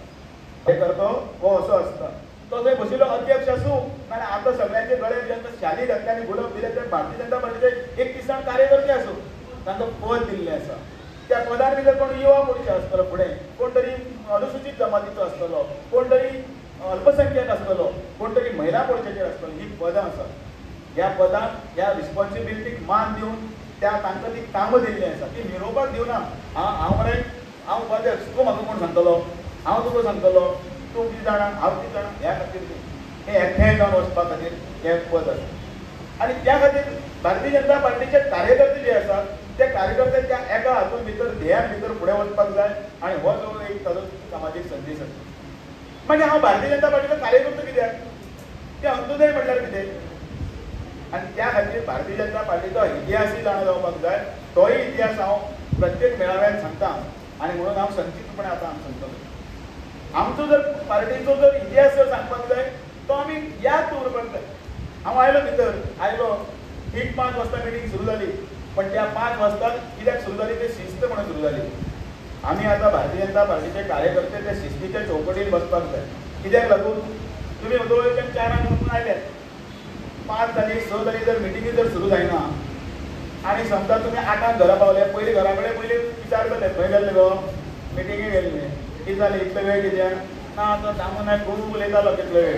हे करतो हो असो आसता. तो थंय बशिल्लो अध्यक्ष आसूं नाल्यार आतां सगळ्यांचे गळे जेन्ना शाली घातले आनी गुलाब दिले, ते भारतीय जनता पार्टीचे 31 जाण कार्यकर्ते आसूं, तांकां पद दिल्लें आसा. त्या पदार भितर कोण युवा मोर्चे आसतलो फुडें, कोण तरी अनुसूचित जमातीचो आसतलो, कोण तरी अल्पसंख्याक आसतलो, कोण तरी महिला मोर्चाचेर आसतलो. ही पदां आसात. ह्या पदांक, ह्या रिस्पॉन्सिबिलिटीक मान दिवन तांकां ती कामां दिल्लीं आसा, ती मिरोवपाक दिवना. हांव मरे हांव उपाध्यक्ष तूं म्हाका कोण सांगतलो हांव तुका सांगतलो तूं कितें जाणा हांव कितें जाणा ह्या खातीर हें एकठांय जावन वचपा खातीर हें पद आसा आनी त्या खातीर भारतीय जनता पार्टीचे कार्यकर्ते जे आसात ते कार्यकर्ते त्या एका हातून भितर ध्येयान भितर फुडें वचपाक जाय आनी हो जो एक ताजो सामाजीक संदेश आसा मागीर हांव भारतीय जनता पार्टीचो कार्यकर्तो कित्याक ते अंत्योदय म्हणल्यार कितें आनी त्या खातीर भारतीय जनता पार्टीचो इतिहासूय जाणा जावपाक जाय तोय इतिहास हांव प्रत्येक मेळाव्यान सांगता आनी म्हणून हांव संक्षिप्तपणे आतां सांगतलो आमचो जर पार्टीचो जर इतिहास जर सांगपाक जाय तो आमी याद दवरपाक जाय हांव आयलो भितर आयलो ठीक 5 वाजता मिटींग सुरू जाली पण त्या 5 वाजता कित्याक सुरू जाली ते शिस्त म्हणून सुरू जाली आमी आतां भारतीय जनता पार्टीचे कार्यकर्ते ते शिस्तीच्या चौकटीन बसपाक जाय कित्याक लागून तुमी उदोवयच्यान 4 म्हणून आयले 5 जाली 6 जाली जर मिटींगी जर सुरू जायना आनी समजा तुमी 8 घरा पावले पयलीं घरा कडेन पयलीं विचारतले खंय गेल्ले गो मिटींगे गेल्ले कितें जालें इतलो वेळ कित्याक ना तो दामू नायक खूब उलयतालो कितलो वेळ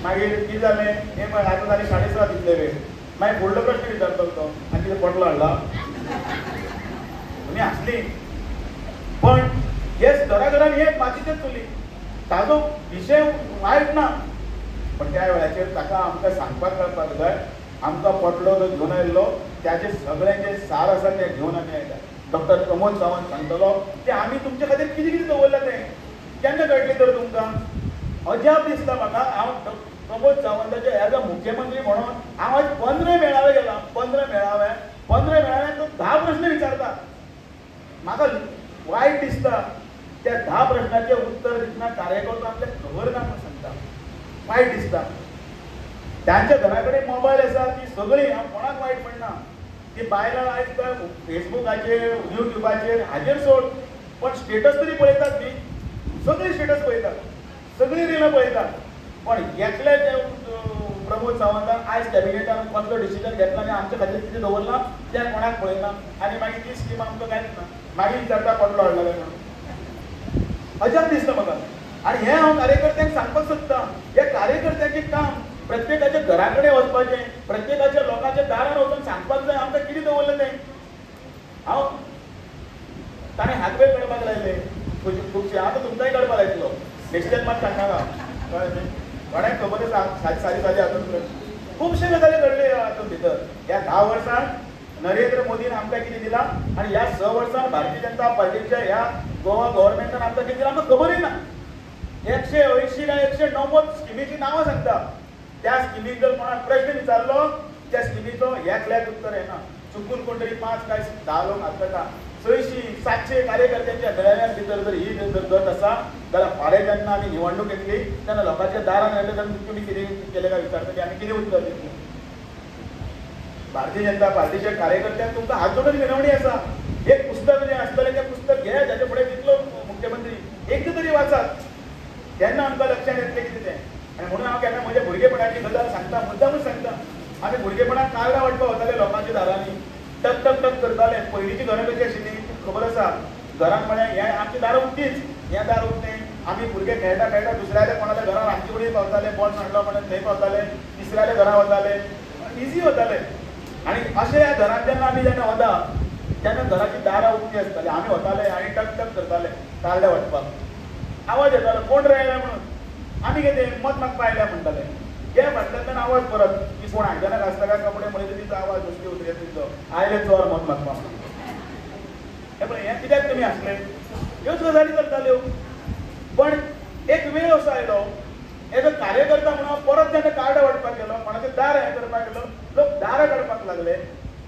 मागीर कितें जालें हें पळय आतां जाली 7:30 तितले वेळ मागीर फुडलो प्रश्न विचारतलो तो आनी कितें पोटलो हाडला तुमी हांसली पण हे घराघरान हे मातशेंच चली ताजो विशय वायट ना पण त्या वेळाचेर ताका आमकां सांगपाक कळपाक जाय आमकां पटलो जो घेवन आयिल्लो त्याचे सगळें सार आसा तें घेवन आमी आयला डॉक्टर प्रमोद सावंत सांगतलो की आमी तुमचे खातीर कितें कितें दवरलां तें केन्ना कळटलें तर तुमकां अजाप दिसता म्हाका हांव प्रमोद सावंताचे एज अ मुख्यमंत्री म्हणून हांव आज 15 मेळावे गेला 15 मेळाव्यान तो 10 प्रश्न विचारता म्हाका वायट दिसता त्या 10 प्रश्नांचे उत्तर दितना कार्यकर्तो आपले खबर ना म्हणून सांगता वायट दिसता त्यांच्या घरा कडेन मोबायल आसा ती सगळीं हांव कोणाक वायट म्हणना ती बायलां आयज फेसबुकाचेर युट्यूबाचेर हाजेर सोड पण स्टेटस तरी पळयतात न्ही सगळीं स्टेटस पळयतात सगळीं रिलां पळयतात पण एकले ते प्रमोद सावंतान आयज कॅबिनेटान कसलो डिसिजन घेतला आनी आमच्या खातीर कितें दवरला तें कोणाक पळयना आनी मागीर ती स्कीम आमकां कांयच ना मागीर विचारता पडलो हाडला काय म्हणून अजाप दिसता म्हाका आनी हें हांव कार्यकर्त्यांक सांगपाक सोदतां हे कार्यकर्त्याचें काम प्रत्येकाच्या घरा कडेन वचपाचें प्रत्येकाच्या लोकांच्या दारान वचून सांगपाक जाय आमकां कितें दवरलें तें हांव ताणें हातवेळ काडपाक लायले खुबशे आतां तुमकांय काडपाक लायतलो नेक्स्ट मात सांगनाका कळ्ळें कोणाक खबर आसा सादी हातूंत खुबशे गजाली घडले हातूंत भितर ह्या 10 वर्सांत नरेंद्र मोदीन आमकां कितें दिलां आनी ह्या 6 वर्सांत भारतीय जनता पार्टीच्या ह्या गोवा गव्हर्मेंटान आमकां कितें दिलां आमकां खबरय ना 180 काय 190 स्किमीची नांवां सांगता त्या स्किमीक जर कोणाक प्रश्न विचारलो त्या स्किमीचो एकल्याक उत्तर येना चुकून कोण तरी 5 काय 10 लोक हात 600-700 कार्यकर्त्यांच्या मेळाव्यां भितर जर ही जर गट आसा जाल्यार फाल्यां जेन्ना आमी निवडणूक येतली तेन्ना लोकांच्या दारान येतले तेन्ना तुमी कितें केलें काय विचारतली आमी कितें उत्तर दितली भारतीय जनता पार्टीच्या कार्यकर्त्यांक तुमकां हात जोडून विनवणी आसा एक पुस्तक जें आसतलें तें पुस्तक घे जाचे फुडें जितलो मुख्यमंत्री एकदां तरी वाचात तेन्ना आमकां लक्षांत येतलें कितें तें आनी म्हणून हांव केन्ना म्हज्या भुरगेपणाची गजाल सांगता मुद्दामूच सांगता आमी भुरगेपणांत कार्डां वांटपाक वताले लोकांच्या दारांनी टक टक टक करताले पयलींची घरां कशी आशिल्ली खबर आसा घरांत म्हळ्यार हें आमची दारां उक्तीच हें दार उक्तें आमी भुरगे खेळटा खेळटा दुसऱ्याच्या कोणाच्या घरान रातचे कडेन पावताले बॉल सांडलो म्हणून थंय पावताले तिसऱ्याच्या घरा वताले इजी वताले आनी अशें ह्या घरांत जेन्ना वता तेन्ना घराची दारां उक्तीं आसतालीं आमी वताले आनी टक टक करताले कार्डां वांटपाक आवाज येतालो कोण रे आयला म्हणून आमी कितें मत मागपाक आयल्या म्हणटाले हे फाटल्यान आवाज परत की कोण आयदनाक आसता काय कपडे म्हणटा तिचो आवाज दुसरी उतरी तिचो आयले चोर मत मागपाक हे पळय हें कित्याक तुमी आसले ह्योच गजाली करताल्यो पण एक वेळ असो आयलो एज अ कार्यकर्ता म्हणून परत जेन्ना कार्ड वांटपाक गेलो कोणाचें दार हें करपाक गेलो लोक दारां काडपाक लागले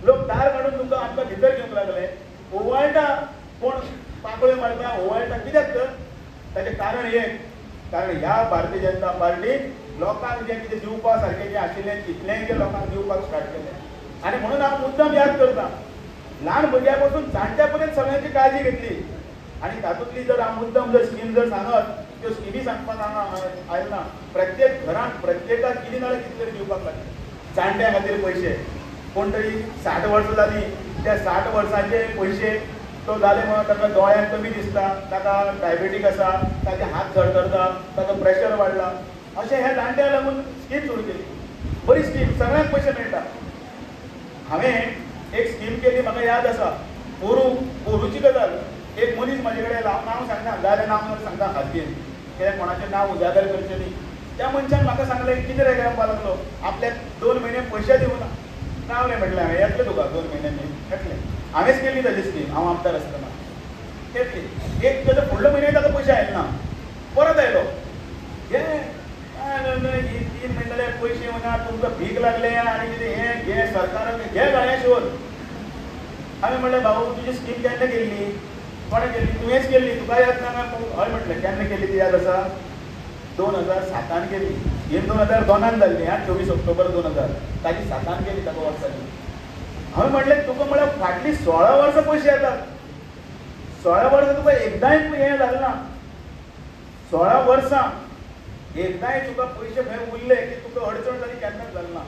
लोक दार काडून तुमकां आमकां भितर घेवंक लागले ओवाळटा कोण पाकळ्यो मारता ओवाळटा कित्याक तर ताचें कारण एक कारण ह्या भारतीय जनता पार्टीक लोकांक जें कितें दिवपा सारकें जें आशिल्लें तितलेंय जें लोकांक दिवपाक स्टार्ट केलें आनी म्हणून हांव मुद्दाम याद करता ल्हान भुरग्यां पासून जाणट्या पर्यंत सगळ्यांची काळजी घेतली आनी तातूंतली जर हांव मुद्दाम जर स्कीम जर सांगत त्यो स्किमी सांगपाक हांगा आयलो ना प्रत्येक घरांत प्रत्येकाक कितें नाल्यार कितें तरी दिवपाक लागले जाणट्या खातीर पयशे कोण तरी 60 वर्सां जालीं त्या 60 वर्सांचे पयशे तो जाले म्हणून ताका दोळ्यांक कमी दिसता ताका डायबेटीक आसा ताचे हात धडधडटा ताका प्रेशर वाडला अशें हे जाणट्यांक लागून स्कीम सुरू केली बरी स्कीम सगळ्यांक पयशे मेळटा हांवें एक स्कीम केली म्हाका याद आसा पोरूची गजाल एक मनीस म्हाजे कडेन नांव सांगना, जाल्यार नांव सांगता खातीर कित्याक कोणाचें नांव उजागर करचें न्ही. त्या मनशान म्हाका सांगलें कितें रे म्हणपाक लागलो, आपल्याक 2 म्हयने पयशे दिवना. रावलें म्हटलें हांवें, येतलें तुका 2 म्हयन्यांनी येतलें. हांवेंच केल्ली ताजी स्कीम, हांव आमदार आसतना येतली. एक ताजो फुडलो म्हयने ताका पयशे आयले ना, परत आयलो घे 3 म्हयने जाले पयशे येवना, तुमकां भीक लागले आनी कितें हें घे सरकारान घे गाळ्या शोध. हांवें म्हणलें भाऊ तुजी स्कीम केन्ना केल्ली, कोणें केल्ली, तुवेंच केल्ली, तुका याद ना. हय म्हटलें केन्ना केल्ली ती याद आसा, 2007 केली. ही 2002 जाल्ली, 24 ऑक्टोबर 2000 ताजी 7 केली ताका वर्सांनी. हांवें म्हणलें तुका म्हळ्यार फाटलीं 16 वर्सां पयशे येतात, 16 वर्सां तुका एकदांय हें जालें ना. 16 वर्सां एकदांय तुका पयशे खंय उरले की तुका अडचण जाली केन्नाच जालें ना.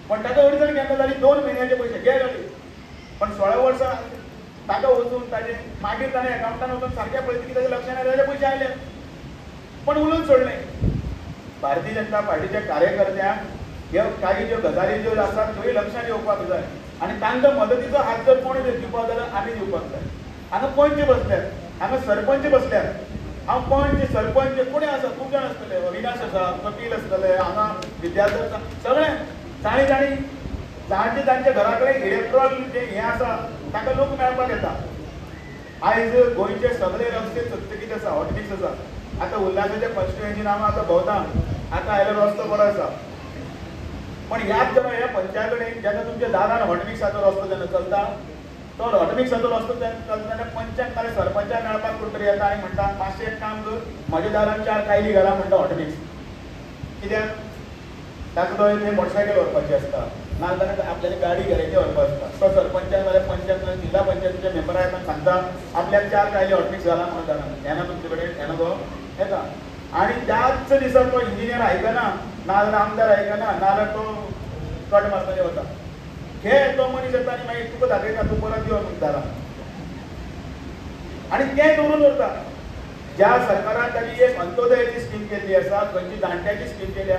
पण ताका अडचण केन्ना जाली, 2 म्हयन्याचे पयशे घे जाली. पण 16 वर्सां ताका वचून ताजे मागीर ताणें अकावंटान वचून सारकें पळयलें की ताजे लक्षांत आयलें ताजे पयशे आयले, पण उलोवन सोडलें. भारतीय जनता पार्टीच्या कार्यकर्त्यांक ह्यो काही ज्यो गजाली ज्यो आसात त्योय लक्षांत येवपाक जाय आनी तांकां मदतीचो हात जर कोणी दिवपाक जाल्यार आमी दिवपाक जाय. हांगा पंच बसल्यात, हांगा सरपंच बसल्यात. हांव पंच सरपंच कोणी आसा, खूब जाण आसतले, अविनाश आसा, कपिल आसतले, हांगा विद्याधर, सगळे जाणी जाणटे तांच्या घरा कडेन इलेक्ट्रॉल जे हें आसा ताका लोक मेळपाक येता. आयज गोंयचे सगळे रस्ते चकचकीत आसा, हॉटमिक्स आसा. आतां उल्हासाच्या कॉन्स्टिट्युएन्सीन हांव आतां भोंवता, आतां आयलो रस्तो बरो आसा. पण याद करा ह्या पंचा कडेन जेन्ना तुमच्या दारान हॉटमिक्साचो रस्तो जेन्ना चलता, तो हॉटमिक्साचो रस्तो चलता तेन्ना पंचाक नाल्यार सरपंचाक मेळपाक कोण तरी येता आनी म्हणटा मातशें एक काम कर, म्हज्या दारान 4 कायली घाला म्हणटा हॉटमिक्स. कित्याक ताका तो थंय मोटरसायकल व्हरपाची आसता, नाजाल्यार आपल्याला गाडी गॅरेजी व्हरपाक आसता. तो सरपंचाक नाल्यार पंचायत जिल्हा पंचायतीच्या मेंबरा येता सांगता आपल्याक 4 कायली हॉटमिक्स घाला म्हणून दारान. येना तुमचे कडेन, येना तो येता. आनी त्याच दिसा तो इंजिनियर आयकना, नाजाल्यार आमदार आयकना, नाजाल्यार तो कट मारपाचें वता. हे तो मनीस येता आनी मागीर तुका दाखयता तूं परत यो म्हणटा दारान. आनी तें दवरून दवरता. ज्या सरकारान ताची एक अंत्योदयाची स्कीम केल्ली आसा, खंयची जाणट्याची स्कीम केल्या,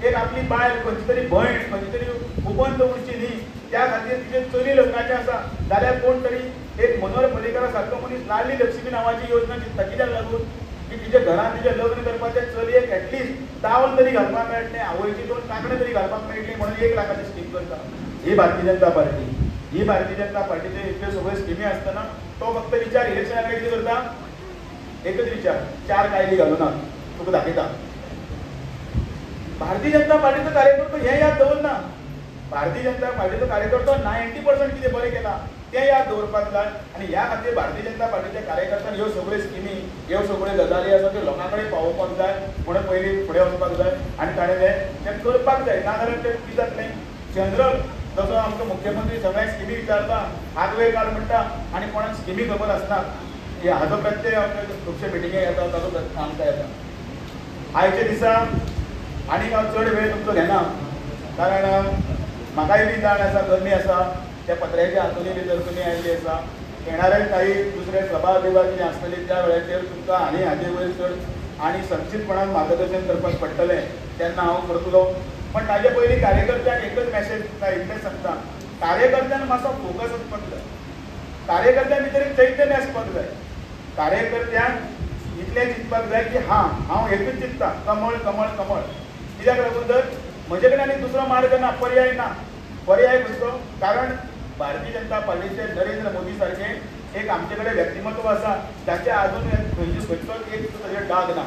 एक आपली बायल खंयची तरी भयण खंयची तरी उबंत उरची न्ही, त्या खातीर तिचे चली लग्नाचें आसा जाल्यार कोण तरी एक मनोहर पर्रीकारा सारको मनीस लाडली लक्ष्मी नांवाची योजना चिंतता. कित्याक लागून की तिच्या घरान तिचें लग्न करपाचें चलयेक एटलीस्ट दावल तरी घालपाक मेळटलें, आवयची 2 कांकणां तरी घालपाक मेळटलीं म्हणून 1 लाखाची स्कीम करता. ही भारतीय जनता पार्टी. ही भारतीय जनता पार्टीचे इतल्यो सगळ्यो स्किमी आसतना तो फक्त विचार इलेक्शना कडेन कितें करता, एकच विचार 4 कायली घालूना तुका दाखयता. भारतीय जनता पार्टीचो कार्यकर्तो हें याद दवरना. भारतीय जनता पार्टीचो कार्यकर्तो 90% कितें बरें केलां तें याद दवरपाक जाय. आनी ह्या खातीर भारतीय जनता पार्टीच्या कार्यकर्त्यांक ह्यो सगळ्यो स्किमी, ह्यो सगळ्यो गजाली आसा त्यो लोकां कडेन पावोवपाक जाय म्हणून पयलीं फुडें वचपाक जाय आनी ताणें तें करपाक जाय. नाजाल्यार तें कितें जातलें, जनरल जसो आमचो मुख्यमंत्री सगळ्या स्किमी विचारता, हात वयर काड म्हणटा आनी कोणाक स्किमी खबर आसना. हाजो प्रत्यय खुबशे मिटिंगे येता, ताजो प्रत्यय आमकां येता. आयच्या दिसा आनीक हांव चड वेळ तुमचो घेना, कारण म्हाकाय बी जाण आसा, गरमी आसा, त्या पत्र्याच्या हातूंनी भितर तुमी आयिल्ली आसा. येणारे काही दुसरे सभा विभाग जे आसतले त्या वेळाचेर तुमकां आनी हाजे वयर चड आनी संक्षिप्तपणान मार्गदर्शन करपाक पडटलें तेन्ना हांव करतलो. पण ताजे पयलीं कार्यकर्त्यांक एकच मॅसेज दिता, इतलेंच सांगता, कार्यकर्त्यांक मातसो फोकस आसपाक जाय. कार्यकर्त्यां भितर एक चैतन्य आसपाक जाय. कार्यकर्त्यांक इतलें चिंतपाक जाय की हांव एकूच चिंतता, कमळ कमळ कमळ. कित्याक लागून तर म्हजे कडेन आनी दुसरो मार्ग ना, पर्याय ना. पर्याय खंयचो, कारण भारतीय जनता पार्टीचे नरेंद्र मोदी सारखे एक आमचे कडेन व्यक्तिमत्व आसा जाचे आजून खंयचो एक ताजेर डाग ना.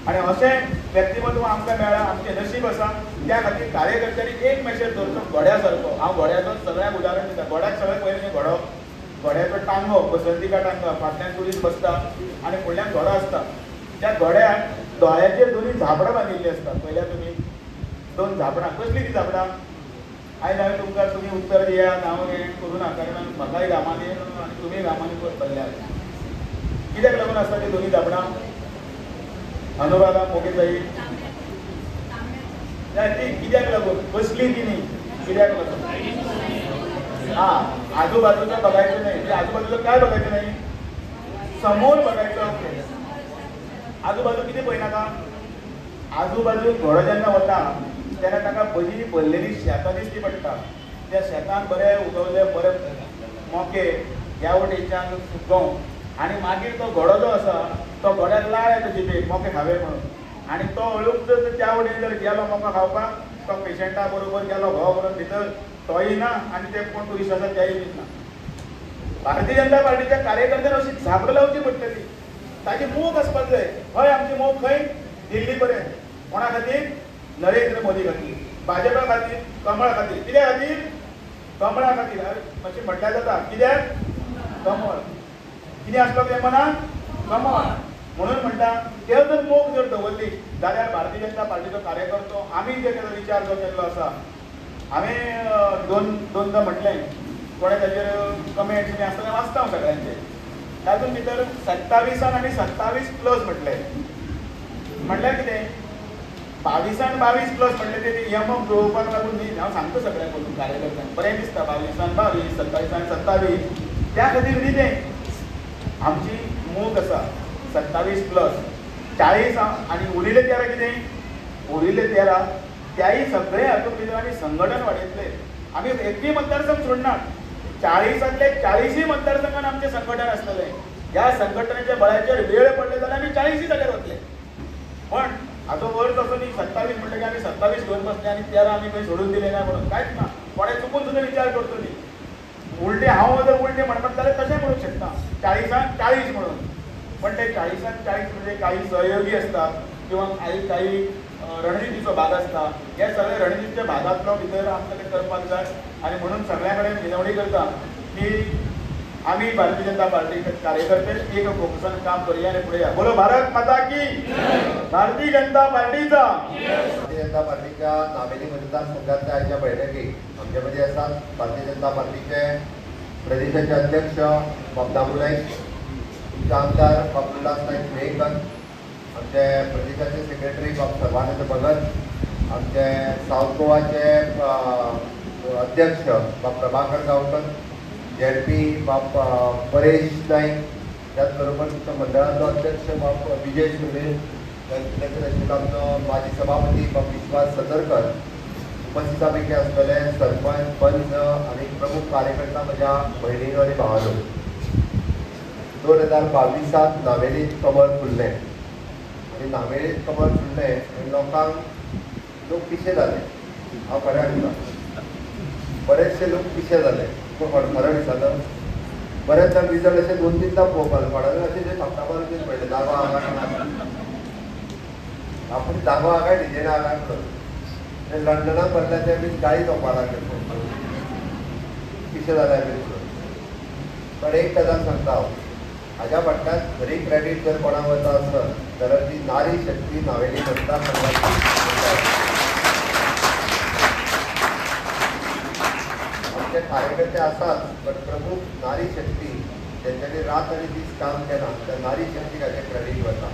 आनी अशें व्यक्तिमत्व आमकां मेळ्ळां, आमचें नशीब आसा. त्या खातीर कार्यकर्त्यांनी एक मॅसेज दवरचो घोड्या सारको. हांव घोड्याचो सगळ्यांक उदाहरण दिता. घोड्याक सगळ्यात पयलीं घोडो, घोड्याचो टांगो, बसंतिका टांगा, फाटल्यान ट्युरिस्ट बसता आनी फुडल्यान घोडो आसता. त्या घोड्याक दोळ्याचेर 2 झाबडां बांदिल्लीं आसतात. पळयल्या तुमी 2 झाबडां. कसलीं तीं झाबडां? आयज हांवें तुमकां तुमी उत्तर दियात, हांव हें करूं ना, कारण म्हाकाय गांवांनी आनी तुमी गांवांनी पळयल्यात. कित्याक लागून आसता तीं 2 झाबडां? अनुराधा मोगे जायी ती कित्याक लागून, कसली ती न्ही, कित्याक लागून? आजूबाजूचं बघायचं नाही. आजूबाजूचं काय बघायचं नाही, समोर बघायचं. आजूबाजू कितें पळयनाका? आजूबाजू घोडो जेन्ना वता तेन्ना ताका बरी भरलेली शेतां दिश्टी पडटा. त्या शेतान बरें उगवले, बरे मोके, ह्या वटेच्यान गंव आणि मागीर तो घोडो जो आसा तो घोड्याक लाळ येता जिबेक मोके खावे म्हणून आणि तो हळूक जर त्या वटेन जर गेलो मोको खावपाक तो पेशंटा बरोबर गेलो घो करून भितर तोय ना आणि ते कोण टुरिस्ट आसा तेय बी ना. भारतीय जनता पार्टीच्या कार्यकर्त्यांना अशी झाबड लावची पडटली. ताची मोख आसपाक जाय. हय आमची मोख खंय दिल्ली पर्यंत. कोणा खातीर? नरेंद्र मोदी खातीर, भाजपा खातीर, कमळ खातीर. कित्या खातीर? कमळा खातीर. अशें म्हटल्यार जाता. कित्याक? कमळ. कितें आसपाक जाय मनान? कमळ. म्हणून म्हणटा ते जर मोख जर दवरली जाल्यार भारतीय जनता पार्टीचो कार्यकर्तो आमी जे विचार जो केल्लो आसा हांवें दोनदा म्हटलें कोणे ताचेर कमेंट्स बी आसता वाचता हांव सगळ्यांचे. तातूंत भितर 27 आनी 27+ म्हटलें. म्हटल्यार कितें 22 आनी 22+ म्हटलें ते यमक जुळोवपाक लागून न्ही. हांव सांगता सगळ्यांक बसून कार्यकर्त्यांक बरें दिसता 22 आनी 22, 27 आनी 27. त्या खातीर न्ही तें आमची मोख आसा 27+, 40 आनी उरिल्ले 13 कितें? उरिल्ले 13 त्याही सगळे हातूंत भितर आमी संघटन वाडयतले. आमी एकूय मतदारसंघ सोडनात. 40तले 40 मतदारसंघात आमचें संघटन आसतलें. ह्या संघटनेच्या बळाचेर वेळ पडले जाल्यार आमी 40 जाग्यार वतले. पण हाचो अर्थ असो न्ही 27 म्हणटले की आमी 27 घेवन बसले आनी 13 आमी खंय सोडून दिले ना म्हणून. कांयच ना. कोणे चुकून सुद्दां विचार करचो न्ही. उलटे हांव जर उलटे म्हणपाक जाल्यार तशें म्हणूंक शकता 40 40 म्हणून. पण ते 40 40 म्हणजे काही सहयोगी असतात किंवा काही रणनीतीचो भाग आसता. हे सगळे रणनीतीच्या भागांतलो भितर आमकां ते करपाक जाय आनी म्हणून सगळ्या कडेन विनवणी करता की आमी भारतीय जनता पार्टीचे कार्यकर्ते एक फोकसान काम करूया आनी फुडें या. बोलो भारत माता की. भारतीय जनता पार्टीचा. भारतीय जनता पार्टीच्या नावेली मतदारसंघातल्या आजच्या बैठकीत आमच्या मध्ये असतात भारतीय जनता पार्टीचे प्रदेशाचे अध्यक्ष बाब दामू नाईक, आमदार बाब उल्हास नाईक वेळेकर, आमचे प्रदेशाचे सेक्रेटरी बाब सर्वानंद भगत, आमचे साऊथ गोवाचे अध्यक्ष बाब प्रभाकर गांवकर, ZP बाब परेश नाईक, त्याचबरोबर तुमच्या मंडळाचो अध्यक्ष बाब विजय सुनील, तशेंच आमचो माजी सभापती बाब विश्वास सतरकर, उपस्थिता पैकी आसतले सरपंच, पंच आणि प्रमुख कार्यकर्ता म्हज्या भयणीनो आनी भावानो. 2022 नावेलीत कमळ फुललें आनी नावेलीत कमळ फुललें आनी लोक पिशे जाले. हांव खरें सांगता बरेचशे लोक पिशे जाले. पूण खरें दिसता बरेच जाण रिजल्ट अशे 2-3दा पळोवपाक थोड्या अशें जे सप्तावर पळयले जागो आगार आपूण जागो आगाय डिजेन आगार करून लंडनाक भरल्या ते बी गाडी चोवपा लागले पिशे जाल्या बी. पण एक गजाल सांगता हांव हाज्या फाटल्यान खरी क्रेडीट जर कोणाक वता आसत जाल्यार ती नारी शक्ती नावेली मतदारसंघाची. आमचे कार्यकर्ते आसात पण प्रमुख नारी शक्ती जेंच्यांनी रात आनी दीस काम केलां त्या नारी शक्तीक हाचें क्रेडीट वता.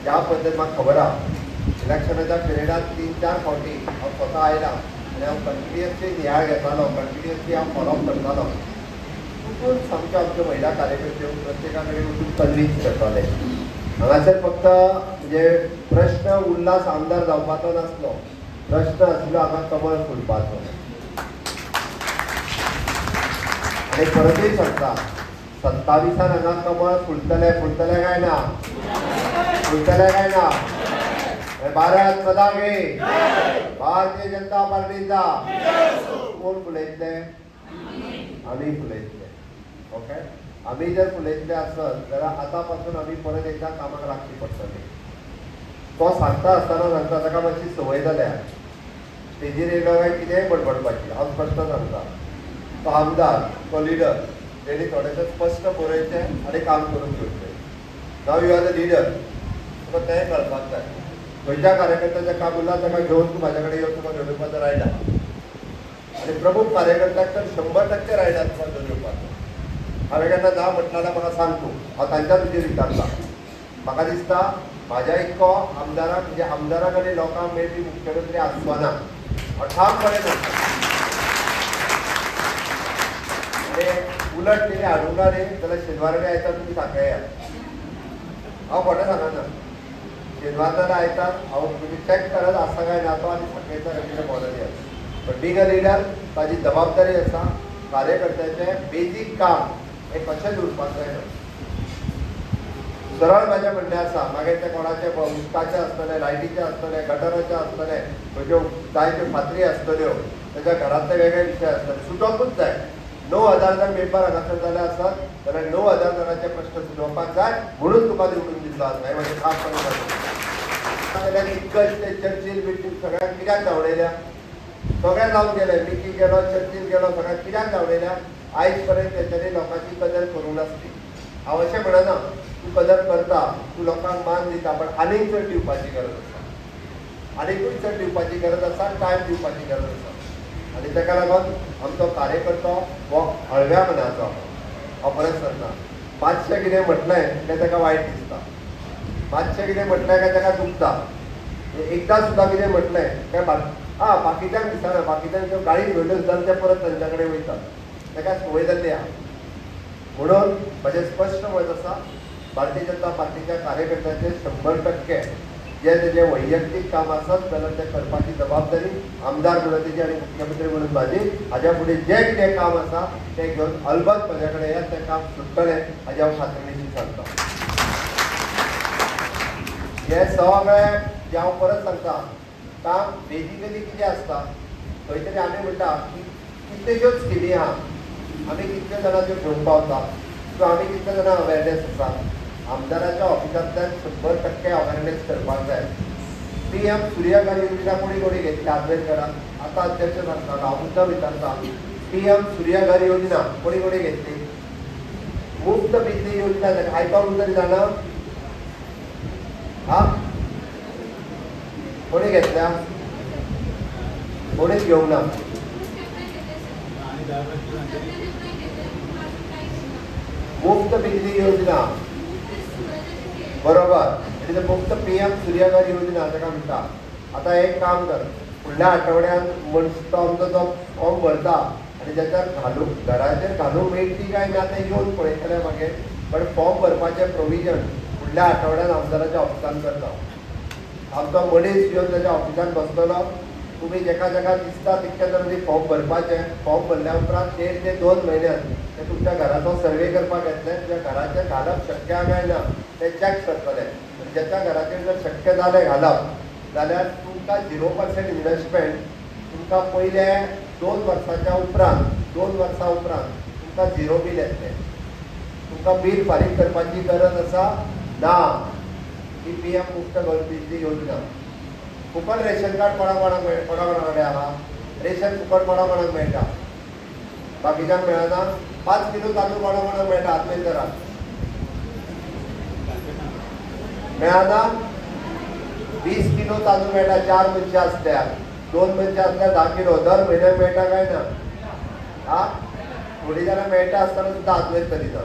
ज्या पद्दत म्हाका खबर आहा इलेक्शनाच्या पिरियडांत 3-4 फावटी हांव स्वता आयलां आनी हांव कंटिन्युअसली नियाळ घेतालो, कंटिन्युअसली हांव फॉलोअप करतालो. खूब सामक्यो आमच्यो महिला कार्यकर्त्यो प्रत्येका कडेन वचून कन्विन्स करताले. हांगासर फक्त म्हणजे प्रश्न उल्हास आमदार जावपाचो नासलो, प्रश्न आसलो हांगा कमळ फुलपाचो. आनी परतूय सांगता 27 हांगा कमळ फुलतले काय ना? फुलतले काय ना? भारत माता की. भारतीय जनता पार्टीचा. कोण फुलयतले? आमी फुलयतले. ओके. आमी जर फुलयतले आसत जाल्यार आतां पासून आमी परत एकदा कामाक लागची पडटली. तो सांगता आसतना सांगता ताका मातशी संवय जाल्या स्टेजीर येयलो काय कितेंय बडबडपाची. हांव स्पश्ट सांगता तो आमदार तो लिडर तेणी थोडेशें स्पश्ट बरयचें आनी काम करून घेवचें. नाव यू आर द लिडर तुका तें कळपाक जाय. खंयच्या कार्यकर्त्याचें काम उरला ताका घेवन तूं म्हाजे कडेन येवन तुका घेवन येवपाचो रायट आहा. आनी प्रमुख कार्यकर्त्याक तर 100% रायट आहा तुका घेवन येवपाचो. हांवें केन्ना ना म्हटलें जाल्यार म्हाका सांग तूं, हांव तांच्या तुजेर विचारता. म्हाका दिसता म्हाज्या इतको आमदाराक म्हणजे आमदाराक आनी लोकांक मेळपी मुख्यमंत्री आसपाना ठामपणे म्हणटा. आनी उलट तेणी हाडूंका न्ही जाल्यार शेनवारा आयतार तुमी सांगयात. हांव खोटें सांगना. शेनवारा आयतार हांव तुमी चॅक करत आसा काय ना तो आनी सांगयता कितें बोलरी आसा. पण बींग अ लिडर ताजी जबाबदारी आसा कार्यकर्त्याचें बेजीक काम हें कशेंच उरपाक जायना. सरळ माझे म्हणणें आसा मागीर ते कोणाचे उदकाचे आसतले लायटीचे आसतले गटराचे आसतले खंयच्यो जायत्यो फातरी आसतल्यो तेज्या घरांतले वेगळे विशय आसतले सुटोवपूच जाय 9,000 जण मेंबर हांगासर जाले आसात जाल्यार 9,000 जणांचे प्रश्न सुटोवपाक जाय म्हणून तुका निवडून दिल्लो आसा हें म्हाजें खासपणान जाल्यार दिग्गज ते चर्चिल बिर्चिल सगळ्यांक कित्याक धांवडयल्या सगळे जावन गेले मिकी गेलो चर्चिल गेलो सगळ्यांक कित्याक धांवडयल्या आयज पर्यंत तेंच्यांनी लोकांची कदर करूंक नासली हांव अशें म्हणना तूं कदर करता तूं लोकांक मान दिता पण आनीक चड दिवपाची गरज आसा आनीकूय चड दिवपाची गरज आसा टायम दिवपाची गरज आसा आनी ताका लागून आमचो कार्यकर्तो हो हळव्या मनाचो हांव परत सांगता मातशें कितें म्हटलें तें ताका वायट दिसता मातशें कितें म्हटलें काय ताका दुखता एकदां सुद्दां कितें म्हटलें काय बाकीच्यांक दिसना बाकीच्यांक त्यो गाडी घेवन जाल्यार ते परत तांच्या कडेन वयतात ताका संवय जाल्ली आहा म्हणून म्हजें स्पश्ट मत आसा भारतीय जनता पार्टीच्या कार्यकर्त्यांचे 100% जे तेजे वैयक्तीक काम आसत जाल्यार ते करपाची जबाबदारी आमदार म्हणून तेजी आनी मुख्यमंत्री म्हणून म्हाजी हाज्या फुडें जें कितें काम आसा तें घेवन अलबत म्हज्या कडेन येयात तें काम सुट्टलें हाजी हांव खात्रीन सांगता हे सगळें जें हांव परत सांगता काम बेजिकली कितें आसता खंय तरी आमी म्हणटा की कितल्योश्योच स्किमी आहा आमी कितल्यो जाणांच्यो घेवंक पावता सो आमी कितले जाणां अवेरनेस आसा आमदाराच्या ऑफिसांतल्यान 100% अवेरनेस करपाक जाय PM सूर्यघर योजना कोणी कोणी घेतली आंबेडकरान आतां अध्यक्ष सांगता हांव मुद्दम विचारता PM सूर्यघर योजना कोणी कोणी घेतली मुफ्त बिजली योजना आयकूंक तरी जाणा हा कोणी घेतल्या कोणीच घेवंक ना मुफ्त बिजली योजना बरोबर मुफ्त PM सूर्यघर योजना ताका म्हणटा आतां एक काम कर फुडल्या आठवड्यान मनीस तो आमचो जो फॉर्म भरता आनी ज्याच्यार घालूंक घराचेर घालूंक मेळटी काय ना तें येवन पळयतले मागीर पण फॉर्म भरपाचें प्रोविजन फुडल्या आठवड्यान आमदाराच्या ऑफिसान करता आमचो मनीस येवन ताच्या ऑफिसान बसतलो तुमी जेका जेका दिसता तितक्या जणांनी फॉर्म भरपाचें फॉर्म भरल्या उपरांत 1 ते 2 म्हयन्यान ते तुमच्या घराचो सर्वे करपाक येतले तुज्या घराचें घालप शक्य काय ना ते चॅक करतले ज्याच्या घराचेर जर शक्य जालें घालप जाल्यार तुमकां 0% इन्वेस्टमेंट तुमकां पयले 2 वर्सांच्या उपरांत 2 वर्सां उपरांत तुमकां 0 बील येतलें तुमकां बील फारीक करपाची गरज आसा ना ही PM मुफ्त बिजली योजना फुकट रेशन कार्ड कोणा कडेन आहा रेशन फुकट कोणाक मेळटा बाकीच्यांक मेळना 5 किलो तांदूळ कोणाक मेळटा आत्मेंतराक मेळना 20 किलो तांदूळ मेळटा 4 मनशां आसल्यार 2 मनशां आसल्यार 10 किलो दर म्हयन्याक मेळटा काय ना हा थोडी जाणां मेळटा आसतना सुद्दां आत्मेंत करिना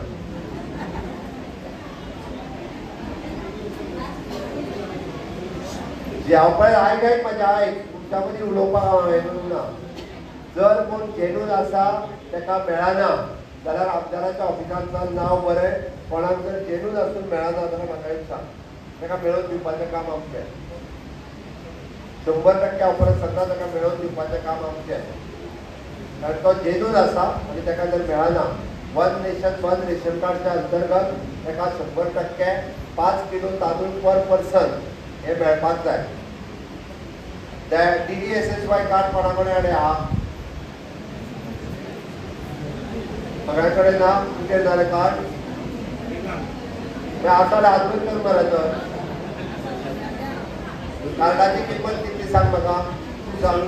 जे हांव पळय आयक म्हाज्या आयक तुमच्या मदीं उलोवपाक हांव हें ना जर कोण जेन्यून आसा ताका मेळना जाल्यार आमदाराच्या ऑफिसांतल्यान नांव बरें कोणाक जर जेन्यून आसून मेळना जाल्यार म्हाका एक सांग ताका मेळोवन दिवपाचें काम आमचें 100% हांव परत सांगता ताका मेळोवन दिवपाचें काम आमचें कारण तो जेन्यून आसा आनी ताका जर मेळना वन नेशन वन रेशन कार्डच्या अंतर्गत ताका 100% 5 किलो तांदूळ पर पर्सन हे मेळपाक जाय ते DDSSY कार्ड कोणा कडेन आहा सगळ्या कडेन ना तुजेर जालें कार्ड आसा जाल्यार हात कर मरे तर कार्डाची किंमत कितली सांग म्हाका तूं सांग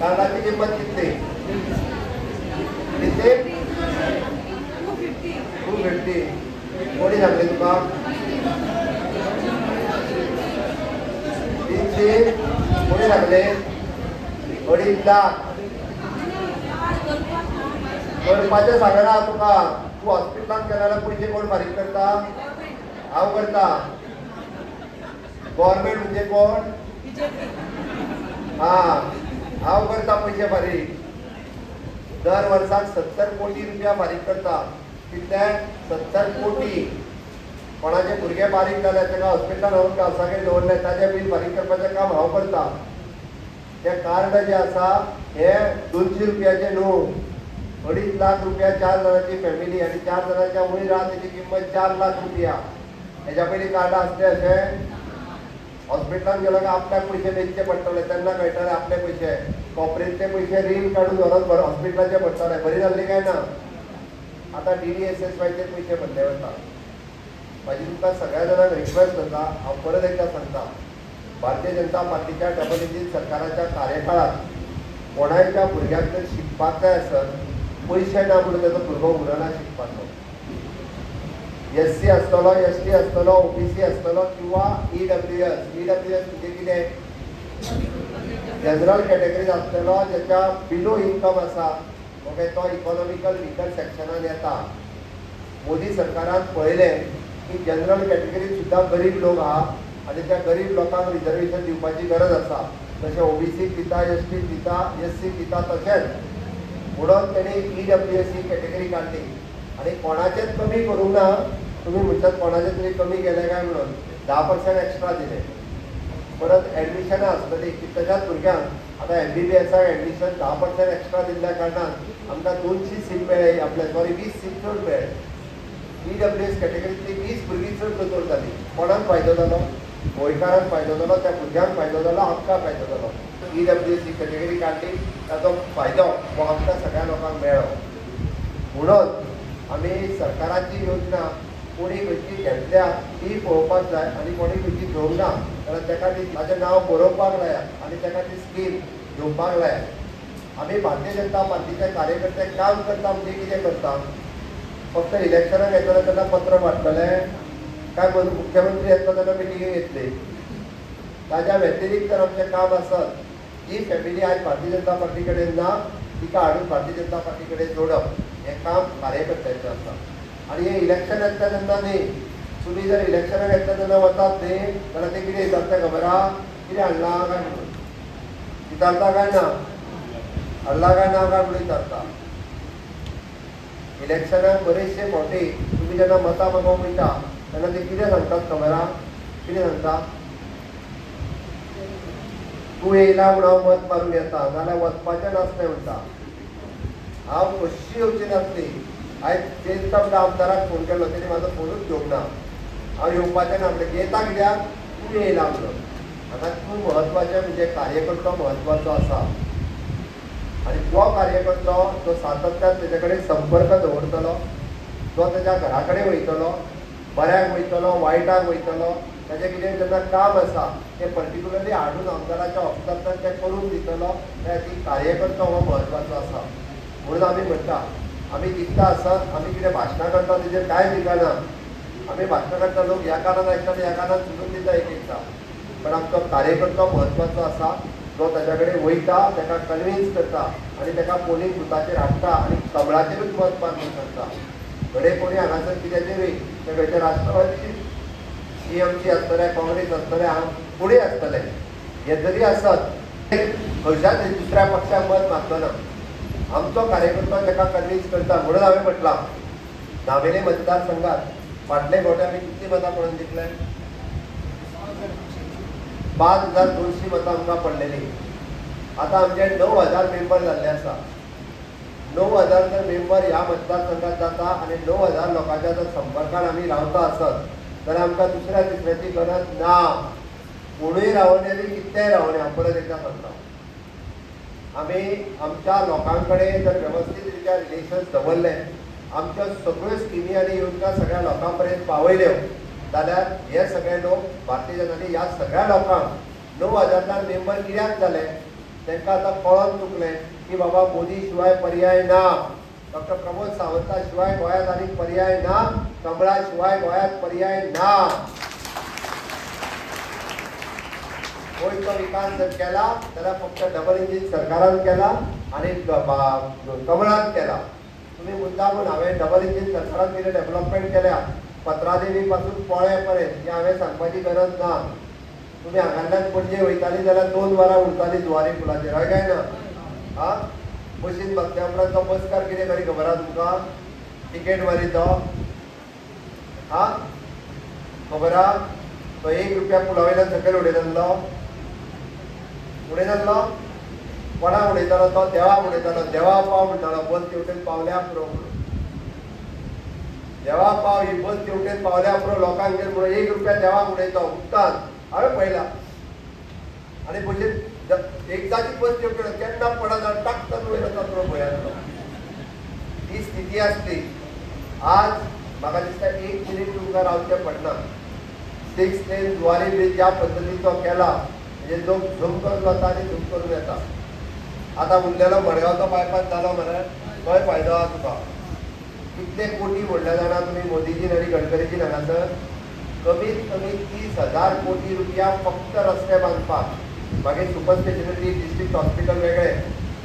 कार्डाची किंमत कितली कितली 250 कोणी सांगले तुका 300 कोणी सांगले 2.5 लाख करपाचें सांगना तुका तूं हॉस्पिटलांत गेला जाल्यार पयशे कोण फारीक करता हांव करता गव्हर्मेंट म्हणजे कोण हांव करता पयशे फारीक दर वर्साक 70 कोटी रुपया फारीक करता कितले 70 कोटी कोणाचे भुरगे बारीक जाले ताका हॉस्पिटलान व्हरून गांवसागेर दवरले ताजें बील फारीक करपाचें काम हांव करता तें कार्ड जें आसा हें 200 रुपयाचें न्हू 2.5 लाख रुपया 4 जणांची फॅमिली आणि 4 जणांच्या वयर राहा त्याची किंमत 4 लाख रुपया. हेच्या पयलीं कार्डां आसले अशें हॉस्पिटलांत गेलो की आपल्याक पयशे द्यायचे पडटले, तेन्ना कळटले आपले पयशे. कॉर्पोरेटचे पयशे रील काडून व्हरोन हॉस्पिटलाचे पडटले, बरी जाल्ली काय ना. आतां DDSSYचे पयशे भरले वता. म्हाजी तुमकां सगळ्या जाणांक रिक्वेस्ट करता, हांव परत एकदां सांगता, भारतीय जनता पार्टीच्या डबल इंजिन सरकाराच्या कार्यकाळात कोणाच्या भुरग्याक जर शिकपाक जाय आसत, पयशे ना म्हणून ताजो भुरगो उरना शिकपाचो. SC आसतलो, ST आसतलो, OBC आसतलो किंवा EWS म्हणजे कितें, जनरल कॅटेगरीज आसतलो ज्याच्या बिलो इन्कम आसा, ओके, तो इकॉनॉमिकल वीकर सेक्शनान येता. मोदी सरकारान पळयलें की जनरल कॅटेगरीत सुद्दां गरीब लोक आहा आनी त्या गरीब लोकांक रिजर्वेशन दिवपाची गरज आसा. तशें OBC दिता, ST दिता, SC दिता, तशेंच म्हणून तेणी EWS कॅटेगरी काडली आनी कोणाचेच कमी करूंक ना. तुम्ही म्हणटात कोणाचे तरी कमी केले काय म्हणून 10% एक्स्ट्रा दिले. परत ॲडमिशनां आसतली की तशाच भुरग्यांक आतां MBBSाक ॲडमिशन 10% एक्स्ट्रा दिल्ल्या कारणान आमकां 200 सीट मेळ्ळी, आपल्या 20 सीट चड मेळ्ळे. EWS कॅटेगरींतली 20 भुरगीं चड दोतोर जाली. कोणाक फायदो जालो? गोंयकारांक फायदो जालो, त्या भुरग्यांक फायदो जालो, आमकां फायदो जालो. EWS कॅटेगरी काडली, ताचो फायदो हो आमकां सगळ्या लोकांक मेळ्ळो. म्हणून आमी सरकाराची योजना कोणी खंयची घेतल्या ती पळोवपाक जाय आनी कोणी खंयची घेवंक ना जाल्यार ताका ती ताचें नांव बरोवपाक लायात आनी ताका ती स्कीम घेवपाक लायात. आमी भारतीय जनता पार्टीचे कार्यकर्ते काम करता म्हणजे कितें करता? फक्त इलेक्शनाक येतले तेन्ना पत्र वाटतले काय मुख्यमंत्री येतलो तेन्ना मिटिंगेक येतले. ताच्या व्यतिरिक्त जर आमचें काम आसत, जी फॅमिली आयज भारतीय जनता पार्टी कडेन ना तिका हाडून भारतीय जनता पार्टी कडेन जोडप हें काम कार्यकर्त्यांचें आसा. आणि हे इलेक्शन येता तेन्ना न्ही, तुम्ही जर इलेक्शनाक येता तेन्ना वतात न्ही जाल्यार ते कितें विचारता खबर आहा? कितें हाडला काय म्हणून विचारता काय ना, हाडला काय ना काय म्हणून विचारता. इलेक्शनाक बरेचशे फावटी तुम्ही जेन्ना मतां मागोवंक वयता तेन्ना ते कितें सांगतात खबर आहा? कितें सांगता? तूं येयला म्हणून हांव मत मारूंक येता जाल्यार वचपाचें नासलें म्हणटा. हांव कशी येवची नासली. आयज तेच आमदाराक फोन केलो, तेणी म्हाजो फोनूच घेवंक ना. हांव येवपाचें ना म्हणलें, येता कित्याक? तूं येयला म्हणून. आतां तूं म्हत्वाचें म्हणजे कार्यकर्तो म्हत्वाचो आसा आनी तो कार्यकर्तो जो सातत्यान तेजे कडेन संपर्क दवरतलो, जो तेज्या घरा कडेन वयतलो, बऱ्याक वयतलो, वायटाक वयतलो, ताजें कितें जेन्ना काम आसा तें पर्टिक्युलरली हाडून आमदाराच्या ऑफिसांतल्यान तें करून दितलो, त्या ती कार्यकर्तो हो म्हत्वाचो आसा. म्हणून आमी म्हणटा, आमी दिसता आसत आमी कितें भाशणां करता तेजेर कांय दिकाना. आमी भाशणां करता लोक ह्या कारणान आयकता ह्या कारणान सोडून दिता एक एकदां. पण आमचो कार्यकर्तो म्हत्वाचो आसा जो ताच्या कडेन वयता, ताका कन्विन्स करता आनी ताका पोलिंग बुथाचेर हाडटा आनी कमळाचेरूच मत मारून करता. घडे कोणी हांगासर कित्याचेरूय ते खंयचे राष्ट्रवादी TMC आसतले, काँग्रेस आसतले, फुडें आसतले, हे जरी आसत खंयच्याच दुसऱ्या पक्षाक मत मागचो ना. आमचो कार्यकर्तो ताका कन्विन्स करता. म्हणून हांवें म्हटलां नावेली मतदारसंघात फाटले फावटी आमी कितली मतां पळोवन जिखले? 5200 मतां आमकां पडलेली. आतां आमचे 9000 मेंबर जाल्ले आसा. 9000 जर मेंबर ह्या मतदारसंघात जाता आनी 9000 लोकांच्या जर संपर्कान आमी रावता आसत जाल्यार आमकां दुसऱ्या तिसऱ्याची गरज ना. कोणूय रावोन आनी कितेंय रावोन हांव परत एकदां सांगता, आमी आमच्या लोकां कडेन जर वेवस्थीत रित्या रिलेशन्स दवरले, आमच्यो सगळ्यो स्किमी आनी योजना सगळ्या लोकां पर्यंत पावयल्यो जाल्यार हे सगळे लोक भारतीय जनता ह्या सगळ्या लोकांक 9000 मेंबर कित्याक जाले तांकां आतां कळोन चुकलें की बाबा मोदी शिवाय पर्याय ना, डॉक्टर प्रमोद सावंता शिवाय गोंयांत आनीक पर्याय ना, कमळा शिवाय गोंयांत पर्याय ना. गोंयचो विकास जर केला जाल्यार फक्त डबल इंजिन सरकारान केला आनी कमळान केला. तुम्ही मुद्दामून हांवें डबल इंजिन सरकारान कितें डेव्हलपमेंट केल्या पत्रादेवी पासून पोळे पर्यंत हें हांवें सांगपाची गरज ना. तुम्ही हांगांतल्यान पणजे वयताली जाल्यार 2 वरां उरताली जुवारी पुलाचेर, हय काय ना? हा बशीन बसल्या उपरांत तो बसकार कितें करी खबर आहा तुमकां? टिकेट मारी तो हा खबर आहा? तो 1 रुपया पुला वयल्यान सकयल उडयनासलो. कोणाक उडयतालो तो देवाक उडयतालो, देवा पाव म्हणटालो बस तेवटेन पावल्या पुरो म्हणून. देवा पाव ही बस तेवटेन पावल्या पुरो लोकांगेर म्हणून 1 रुपया देवाक उडयता उदकान हांवें पळयला. आनी म्हणजे एकदाची बस तेवटेन केन्ना पडत टाकतात वयर वता पुरो भंयाचो. ही स्थिती आसली. आज म्हाका दिसता 1 मिनीट तुमकां रावचें पडना. 6 लेन जुवारी ब्रिज ज्या पद्दतीचो केला म्हणजे लोक झूम करून वता आनी झूम करून येता. आतां उरलेलो मडगांवचो बायपास जालो मरे तोय फायदो आहा तुका. कितले कोटी म्हणले जाणा तुमी मोदीजीन आनी गडकरीजीन हांगासर कमीत कमी 30,000 कोटी रुपया फक्त रस्ते बांदपाक. मागीर सुपर स्पेशलिटी डिस्ट्रिक्ट हॉस्पिटल वेगळे.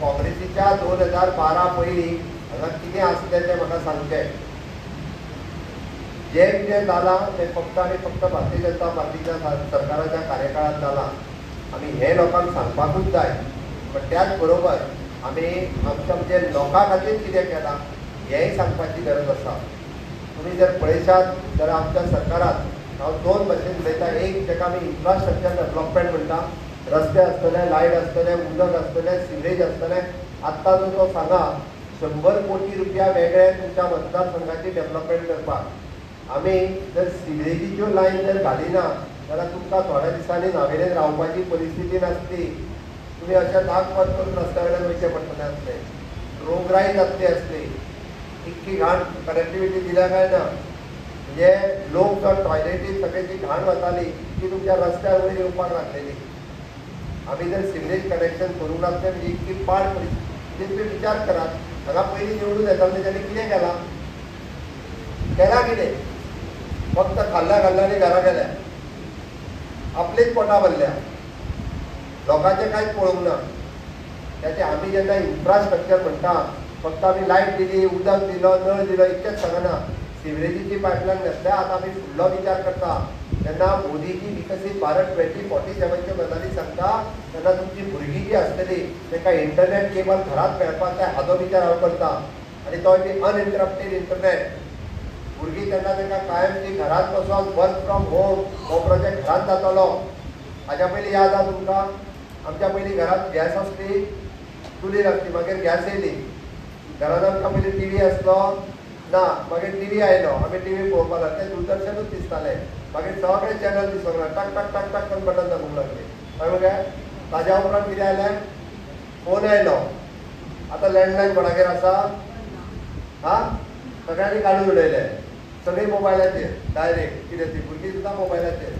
काँग्रेसीच्या 2012 पयलीं हांगा कितें आसलें तें म्हाका सांगचें. जे कितें जालां तें फक्त आनी फक्त भारतीय जनता पार्टीच्या सरकाराच्या कार्यकाळांत जालां. आमी हे लोकांक सांगपाकूच जाय. पण त्याच बरोबर आमी आमच्या म्हणजे लोकां खातीर कितें केलां हेंय सांगपाची गरज आसा. तुमी जर पळयशात जाल्यार आमच्या सरकारांत हांव 2 भाशेन उलयता. एक जेका आमी इन्फ्रास्ट्रक्चर डेव्हलपमेंट म्हणटा, रस्ते आसतले, लायट आसतले, उदक आसतले, सिवेज आसतले. आत्तां जो सांगा 100 कोटी रुपया वेगळे तुमच्या मतदारसंघाची डेव्हलपमेंट करपाक. आमी जर सिवेजीच्यो लायन जर घालिना जाल्यार तुमकां थोड्या दिसांनी नावेरेन रावपाची परिस्थिती नासली. तुमी अशें दाखवत करून रस्त्या वयल्यान वयचें पडटलें आसलें. रोगराई जातली आसली. इतकी घाण कनेक्टिविटी दिल्या काय ना. म्हणजे लोक जर टॉयलेटीन सगळी जी घाण वताली ती तुमच्या रस्त्यार वयर येवपाक लागलेली. आमी जर सिवरेज कनेक्शन करूंक नासलें म्हणजे इतकी पाड परिस्थिती. तुमी विचार करात हांगा पयलीं निवडून येताले तेणी कितें केलां? कितें फक्त खाल्ल्यानी घरा गेल्या. आपलीच पोटां भरल्या. लोकांचें कांयच पळोवंक ना. त्याचे आमी जेन्ना इन्फ्रास्ट्रक्चर म्हणटा फक्त आमी लायट दिली, उदक दिलो, नळ दिलो इतकेंच सांगना. सिवरेजीची पायपलायन घातल्या. आतां आमी फुडलो विचार करता तेन्ना मोदीजी विकसीत भारत 2047च्यो गजाली सांगता तेन्ना तुमची भुरगीं जी आसतली तांकां इंटरनेट केबल घरांत मेळपाक जाय हाचो विचार हांव करता. आनी तो बी अनइंटरप्टेड इंटरनेट. भुरगीं तेन्ना तांकां कायमची घरांत बसोन वर्क फ्रॉम होम हो प्रोजेक्ट घरांत जातलो. हाज्या पयलीं याद आहा तुमकां आमच्या पयलीं घरांत गॅस आसली, चुलीर आसली, मागीर गॅस येयली. घरांत आमकां पयलीं टीव्ही आसलो ना, मागीर टीव्ही आयलो. आमी टीव्ही पळोवपाक लागले. तें दूरदर्शनूच दिसतालें. मागीर सगळे चॅनल दिसूंक लागले. टक टक टक टक करून बटन दाबूंक लागले. कळ्ळें मगे. ताज्या उपरांत कितें आयलें? फोन आयलो. आतां लँडलायन कोणागेर आसा? सगळ्यांनी काडून उडयले. सगळीं मोबायलाचेर डायरेक्ट. कितें ती भुरगीं सुद्दां मोबायलाचेर.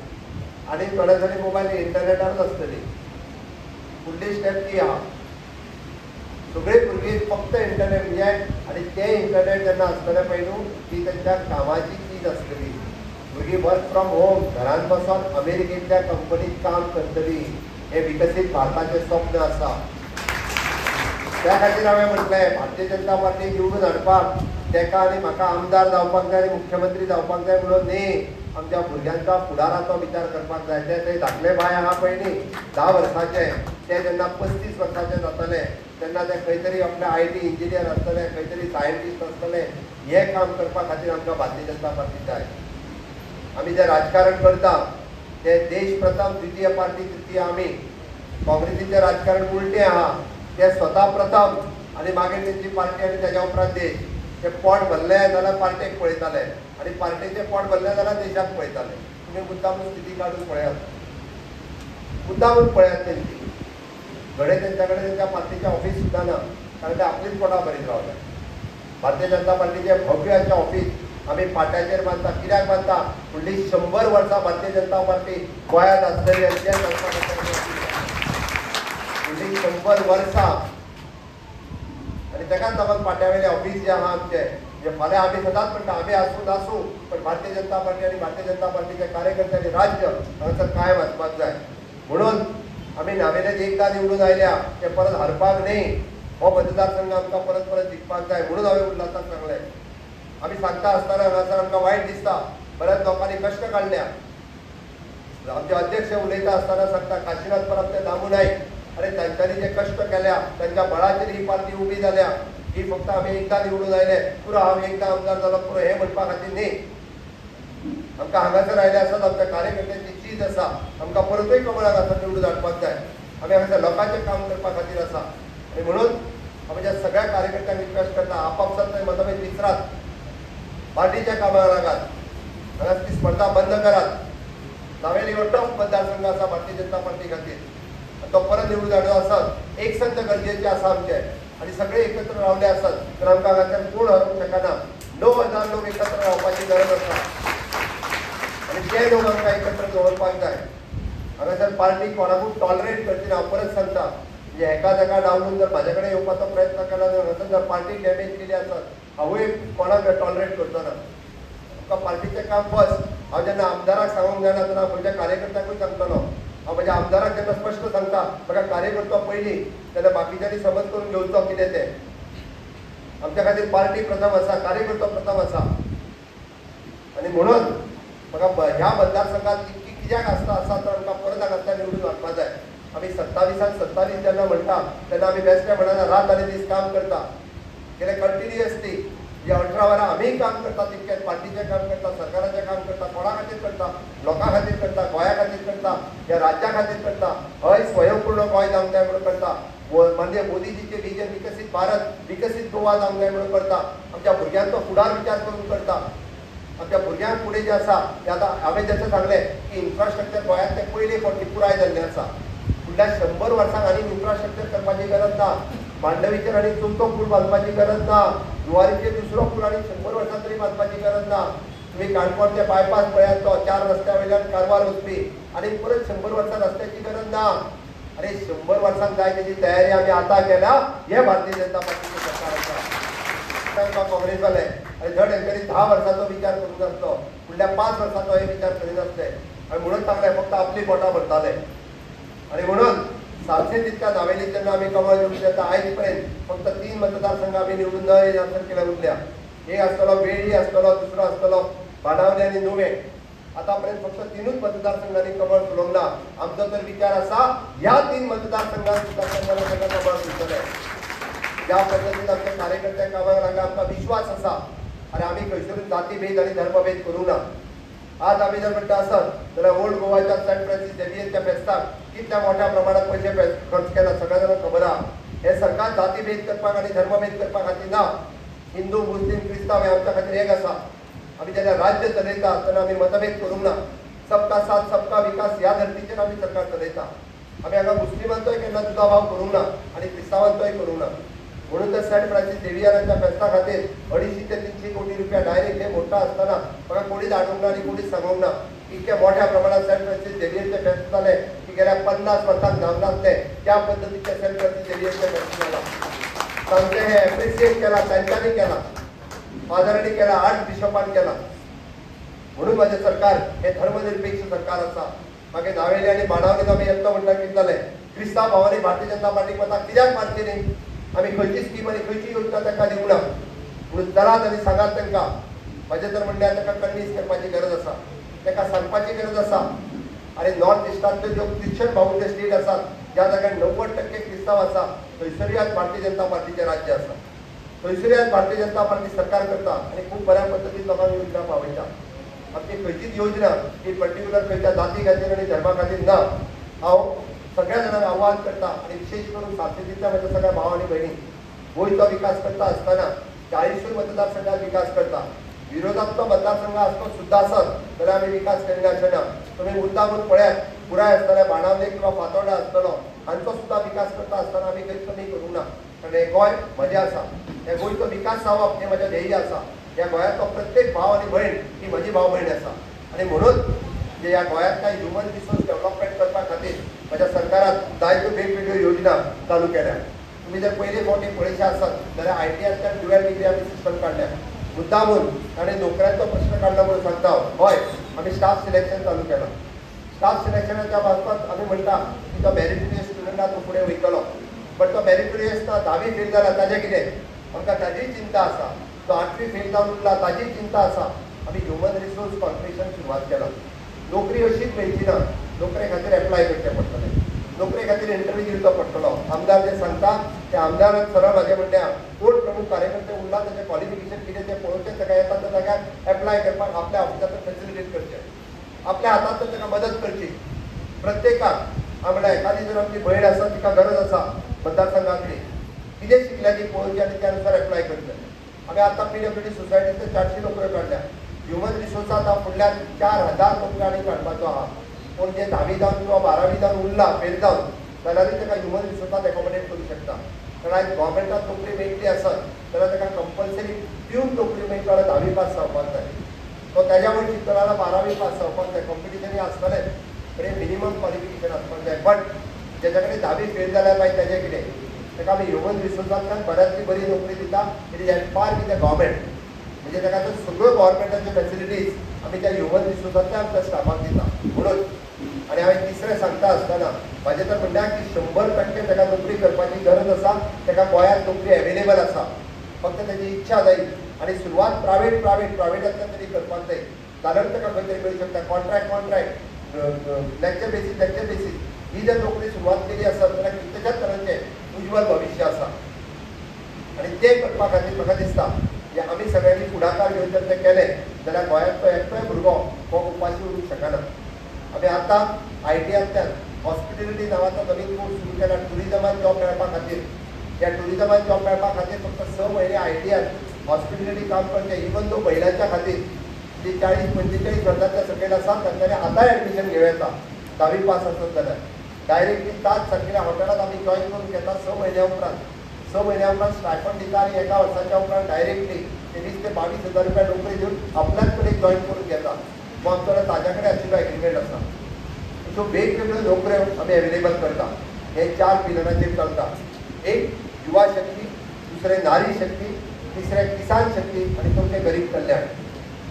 आनी थोडे थोडे मोबायल इंटरनेटारूच आसतली. फुडली स्टेप ती आहा. सगळीं भुरगीं फक्त इंटरनेट म्हणजे आनी तें इंटरनेट जेन्ना आसतलें पळय न्हू ती तेंच्या कामाची चीज आसतली. भुरगीं वर्क फ्रॉम होम घरांत बसून अमेरिकेंतल्या कंपनीत काम करतली. हे विकसीत भारताचें स्वप्न आसा. त्या खातीर हांवें म्हटलें भारतीय जनता पार्टी निवडून हाडपाक तेका आनी म्हाका आमदार जावपाक जाय आनी मुख्यमंत्री जावपाक जाय म्हणून न्ही. आमच्या भुरग्यांच्या फुडाराचो विचार करपाक जाय. ते थंय धाकले बाय आहा पळय न्ही 10 वर्साचे ते जेन्ना 35 वर्साचे जातले तेन्ना ते खंय तरी आपले IT इंजिनियर आसतले, खंय तरी सायंटिस्ट आसतले. हे काम करपा खातीर आमकां भारतीय जनता पार्टी जाय. आमी जें राजकारण करता तें देश प्रथम, द्वितीय पार्टी, तृतीय आमी. काँग्रेसीचें राजकारण उलटें आहा. ते स्वता प्रथम आनी मागीर तेंची पार्टी आनी तेज्या उपरांत देश. ते पोट भरलें जाल्यार पार्टेक पळयताले आनी पार्टेचें पोट भरलें जाल्यार देशाक पळयताले. तुमी मुद्दामून स्थिती काडून पळयात. मुद्दामून पळयात तेंची. घडे तेंच्या कडेन तेंच्या पार्टीचें ऑफीस सुद्दां ना. कारण ते आपलीच पोटां भरीत रावले. भारतीय जनता पार्टीचें भव्य अशें ऑफीस आमी पाट्याचेर बांदता. कित्याक बांदता? फुडलीं 100 वर्सां भारतीय जनता पार्टी गोंयांत आसतली आनी तें सांगपाक फुडलीं 100 वर्सां. आनी तेकाच लागून पाट्यावेलें ऑफीस जें आहा आमचें म्हणजे फाल्यां आमी सदांच म्हणटा आमी आसूं पण भारतीय जनता पार्टी आनी भारतीय जनता पार्टीचे कार्यकर्ते आनी राज्य हांगासर कायम आसपाक जाय. म्हणून आमी नावेरेन एकदां निवडून आयल्या ते परत हारपाक न्ही. हो मतदारसंघ आमकां परत परत जिखपाक जाय म्हणून हांवें उल्हासाक सांगलें. आमी सांगता आसतना हांगासर आमकां वायट दिसता. बऱ्याच लोकांनी कश्ट काडल्या. आमचे अध्यक्ष उलयता आसतना सांगता काशीनाथ परब ते दामू नायक अरे तांच्यांनी जे कश्ट केल्या तांच्या बळाचेर ही पार्टी उबी जाल्या. ही फक्त आमी एकदां निवडून आयले पुरो हांव एकदां आमदार जालो पुरो हे म्हणपा खातीर न्ही. आमकां हांगासर आयले आसात आमच्या कार्यकर्त्यांची चीज आसा. आमकां परतूय कमळाक हांगासर निवडून हाडपाक जाय. आमी हांगासर लोकांचें काम करपा खातीर आसा आनी म्हणून आमच्या सगळ्या कार्यकर्त्यांक रिक्वेस्ट करता आपापसांत मतभेद विसरात, पार्टीच्या कामाक लागात, हांगासरली स्पर्धा बंद करात. नावेली हो टफ मतदारसंघ आसा भारतीय जनता पार्टी खातीर, तो परत निवडून हाडलो आसत एक संत गरजेचे आसा आमचे आनी सगळे एकत्र रावले आसत तर आमकां हांगासर कोण हरोवंक शकना. 9,000 लोक एकत्र रावपाची गरज आसा आनी ते लोक आमकां एकत्र दवरपाक जाय. हांगासर पार्टी कोणाकूच टॉलरेट करची ना. हांव परत सांगता, म्हणजे एका जागा डावलून जर म्हाजे कडेन येवपाचो प्रयत्न केला जाल्यार हांगासर जर पार्टी डॅमेज केली आसत हांवूय कोणाक टॉलरेट करचो ना. आमकां पार्टीचें काम फर्स्ट. हांव जेन्ना आमदाराक सांगूंक जायना तेन्ना म्हज्या कार्यकर्त्यांकूय सांगतलो. हांव म्हज्या आमदाराक जेन्ना स्पश्ट सांगता म्हाका कार्यकर्तो पयलीं तेन्ना बाकीच्यांनी समज करून घेवचो कितें तें. आमच्या खातीर पार्टी प्रथम आसा, कार्यकर्तो प्रथम आसा आनी म्हणून म्हाका ह्या मतदारसंघात इतकी कित्याक आसा तर आमकां परत हांगासर निवडून हाडपा जाय. आमी 27 जेन्ना म्हणटा तेन्ना आमी बेश्टे म्हणना रात आनी दीस काम करता, गेले कंटिन्युअसली जे 18 वरां आमी काम करता तितकेंच पार्टीचें काम करता, सरकाराचें काम करता, कोणा खातीर करता, लोकां खातीर करता, गोंया खातीर करता, ह्या राज्या खातीर करता. हय स्वयंपूर्ण गोंय जावंक जाय म्हणून करता. म्हणजे मोदीजीचे विजन विकसीत भारत, विकसीत गोवा जावंक जाय म्हणून करता. आमच्या भुरग्यांचो फुडार विचार करून करता. आमच्या भुरग्यांक फुडें जें आसा तें आतां हांवें जशें सांगलें की इन्फ्रास्ट्रक्चर गोंयांत तें पयले फावटी पुराय जाल्लें आसा. फुडल्या 100 वर्सांक आनी इन्फ्रास्ट्रक्चर करपाची गरज ना. मांडवीचेर आनी चवथो पूल बांदपाची गरज ना. जुवारीचेर दुसरो पूल आनी 100 वर्सां तरी बांदपाची गरज ना. तुम्ही काणकोण ते बायपास पळयात, तो 4 रस्त्या वयल्यान कारवार वचपी आनी परत 100 वर्सां रस्त्याची गरज ना. अरे 100 वर्सांक जाय तेची तयारी आमी आतां केल्या. हे भारतीय जनता पार्टीचें सरकार आसा. काँग्रेसवाले आनी धड हेंच्यांनी 10 वर्सांचो विचार करूंक नासलो, फुडल्या 5 वर्सांचो हे विचार करिनासले आनी म्हणून सांगलें फक्त आपली पोटां भरताले. आनी म्हणून सारकें तितक्या नावेली जेन्ना आमी कमळ निवडून येता आयज पर्यंत फक्त 3 मतदारसंघ आमी निवडून न केल्या उरल्या. एक आसतलो वेळी आसतलो, दुसरो आसतलो बाणावले आनी नुवें. आतापर्यंत फक्त 3च मतदारसंघांनी कमळ फुलोवंक ना. आमचो तर विचार आसा ह्या 3 मतदारसंघांत सुद्दां कमळ फुलतलें. ज्या पद्दतीन आमच्या कार्यकर्त्यांक कामाक लागला आमकां विश्वास आसा आनी आमी खंयसरूच जातीभेद आनी धर्मभेद करूं ना. आज आमी जर म्हणटा आसत जाल्यार ओल्ड गोवाच्या सेंट फ्रांसीस झेवियरच्या फेस्ताक कितल्या मोठ्या प्रमाणात पयशे खर्च केला सगळ्या जाणांक खबर आहा. हे सरकार जातीभेद करपाक आनी धर्मभेद करपा खातीर ना. हिंदू मुस्लीम क्रिस्तांव हे आमच्या खातीर एक आसा. आमी जेन्ना राज्य चलयता तेन्ना आमी मतभेद करूंक ना. सबका साथ सबका विकास ह्या धर्तीचेर आमी सरकार चलयता. आमी हांगा मुस्लिमांचोय केन्ना दुजाभाव करूंक ना आनी क्रिस्तांवांचोय करूंक ना. म्हणून तर सेंट फ्रांसीस झेवियरांच्या फेस्ता खातीर 250 ते 300 कोटी रुपया डायरेक्ट हे मोठा आसतना म्हाका कोणीच हाडूंक ना आनी कोणीच सांगूंक ना. इतक्या मोठ्या प्रमाणात सेंट फ्रांसीस झेवियरचे फेस्त जाले की गेल्या 50 वर्सांक जावंक नासले. त्या पद्दतीचे सेंट फ्रांसीस झेवियरचे फेस्त जाला. तांचे हे एप्रिसिएट केला, तांच्यांनी केला, फादरांनी केला, आर्च बिशपान केला. म्हणून माझे सरकार हे धर्मनिरपेक्ष सरकार आसा. मागीर नावेली आनी बाणावलीत आमी येतो म्हणटा कितें जालें, क्रिस्तांव भावांनी भारतीय जनता पार्टीक मतां कित्याक मारची न्ही. आमी खंयची स्कीम आनी खंयची योजना तांकां दिवंक ना. म्हणून चलात आनी सांगात तांकां. म्हाजें तर म्हणल्यार ताका कन्विन्स करपाची गरज आसा, ताका सांगपाची गरज आसा. आनी नॉर्थ इस्टांतल्यो ज्यो ख्रिश्चन भावूंचे स्टेट आसात ज्या जाग्यार 90% क्रिस्तांव आसा थंयसरूय आज भारतीय जनता पार्टीचें राज्य आसा. थंयसरूय आज भारतीय जनता पार्टी सरकार करता आनी खूब बऱ्या पद्दतीन लोकांक योजना पावयता. आमची खंयचीच योजना ही पर्टिक्युलर खंयच्या जाती खातीर आनी धर्मा खातीर ना. हांव सगळ्या जाणांक आव्हान करता आनी विशेश करून सातशेंच्या म्हज्या सगळ्या भाव आनी भयणी गोंयचो विकास करता आसतना 40 मतदारसंघात विकास करता. विरोधाचो मतदारसंघ आसतो सुद्दां आसत जाल्यार आमी विकास करिना अशें ना. तुमी मुद्दामून पळयात, पुराय आसतले बाणावले किंवा फातोर्डा आसतलो हांचो सुद्दां विकास करता आसतना आमी खंयच कमी करूंक ना. कारण हें गोंय म्हजें आसा. ह्या गोंयचो विकास जावप हें म्हजें ध्येय आसा. ह्या गोंयाचो प्रत्येक भाव आनी भयण ही म्हजी भाव भयण आसा. आनी म्हणून जे ह्या गोंयांत काय ह्युमन रिसोर्स डेव्हलपमेंट करपा खातीर म्हज्या सरकारान जायत्यो वेगवेगळ्यो योजना चालू केल्या. तुम्ही जर पयले फावटी पळयचे आसत जाल्यार ITआयतल्यान ड्युअल डिग्री आमी सिस्टम काडल्या. मुद्दामून ताणें नोकऱ्यांचो प्रश्न काडला म्हणून सांगता. हय, आमी स्टाफ सिलेक्शन चालू केलां. स्टाफ सिलेक्शनाच्या बाबतींत आमी म्हणटा की तो मेरिटोरियस स्टुडंटा तो फुडें वयतलो. बट तो मेरिटोरियस ना, 10वी फेल जाला ताजें कितें, आमकां ताजी चिंता आसा. तो 8वी फेल जावन उरला ताजी चिंता आसा. आमी ह्युमन रिसोर्स कॉर्पोरेशन सुरवात केला. नोकरी अशीच मेळची ना, नोकरे खातीर एप्लाय करचें पडटलें, नोकरे खातीर इंटरव्यू दिवचो पडटलो. आमदार जे सांगता ते आमदाराक सरळ म्हाजें म्हणल्यार कोण प्रमुख कार्यकर्ते उरला ताचें क्वॉलिफिकेशन कितें तें पळोवचें, ताका येता त्या जाग्यार एप्लाय करपाक आपल्या ऑफिसांतून फॅसिलिटेट करचें, आपल्या हातांतून ताका मदत करची. प्रत्येकाक आमच्या एखादी जर आमची भयण आसा तिका गरज आसा मतदारसंघातली कितें शिकल्या ती पळोवची आनी त्या अनुसार एप्लाय करचें. आमी आतां PWD सोसायटीचे 400 नोकऱ्यो काडल्या. ह्युमन रिसोर्सात फुडल्या 4000 नोकऱ्यो आनी काडपाचो आहा. पूण जे 10वी जावन किंवा 12वी जावन उरला फेल जावन जाल्यारूय ताका ह्युमन रिसोर्सात एकोमोडेट करूं शकता. कारण आयज गव्हर्मेंटात नोकरी मेळटली आसत जाल्यार ताका कंपल्सरी पिवन नोकरी मेळटा जाल्यार 10वी पास जावपाक जाय. तो ताज्या वयर शिकतलो जाल्यार 12वी पास जावपाक जाय. कॉम्पिटिशनूय आसतलें पण मिनिमम क्वॉलिफिकेशन आसपाक जाय. बट जेच्या कडेन 10वी फेल जाल्यार मागीर तेजें कितें ताका आमी ह्युमन रिसोर्सांतल्यान बऱ्यांतली बरी नोकरी दिता. It is at par with the government. म्हणजे ताका तर सगळ्यो गव्हर्मेंटाच्यो फॅसिलिटीज आमी त्या ह्युमन रिसोर्सांतल्यान आमच्या स्टाफाक दिता म्हणून. आनी हांवें तिसरें सांगता आसतना म्हाजें तर म्हणटा की 100% ताका नोकरी करपाची गरज आसा. ताका गोंयांत नोकरी एवेलेबल आसा. फक्त ताची इच्छा जाय आनी सुरवात प्रायवेटांतल्यान तरी करपाक जाय जाल्यार ताका खंय तरी मेळूं शकता. कॉन्ट्रॅक्ट लेक्चर बेसीस ही जर नोकरी सुरवात केली आसत जाल्यार कितल्याशाच तरांचें उज्वल भविश्य आसा. आनी तें करपा खातीर म्हाका दिसता की आमी सगळ्यांनी फुडाकार घेवन जर तें केलें जाल्यार गोंयांत तो एकटोय भुरगो हो उपाशी उरूंक शकना. आमी आतां ITआंतल्यान हॉस्पिटॅलिटी नांवाचो नवीन कोर्स सुरू केला टुरिजमांत जॉब मेळपा खातीर. ह्या टुरिजमांत जॉब मेळपा खातीर फक्त 6 म्हयने ITआंत हॉस्पिटॅलिटी काम करचें. इवन तो महिलांच्या खातीर जी 40-45 वर्सांच्या सकयल आसात तांच्यांनी आतां एडमिशन घेवं येता 10वी पास आसत जाल्यार. डायरेक्टली ताच सारकेल्या हॉटेलांत आमी जॉइन करून घेता 6 म्हयन्या उपरांत स्टायफंड दिता आनी एका वर्साच्या उपरांत डायरेक्टली 23 ते 22,000 रुपया नोकरी दिवन आपल्याच कडेन जॉइन करून घेता. मग आमच्या ताज्या कडेन आशिल्लो एग्रीमेंट आसा. सो वेगवेगळ्यो नोकऱ्यो आमी एवेलेबल करता. हे 4 पिलराचेर चलता. एक युवा शक्ती, दुसरें नारी शक्ती, तिसरें किसान शक्ती आनी चवथें गरीब कल्याण.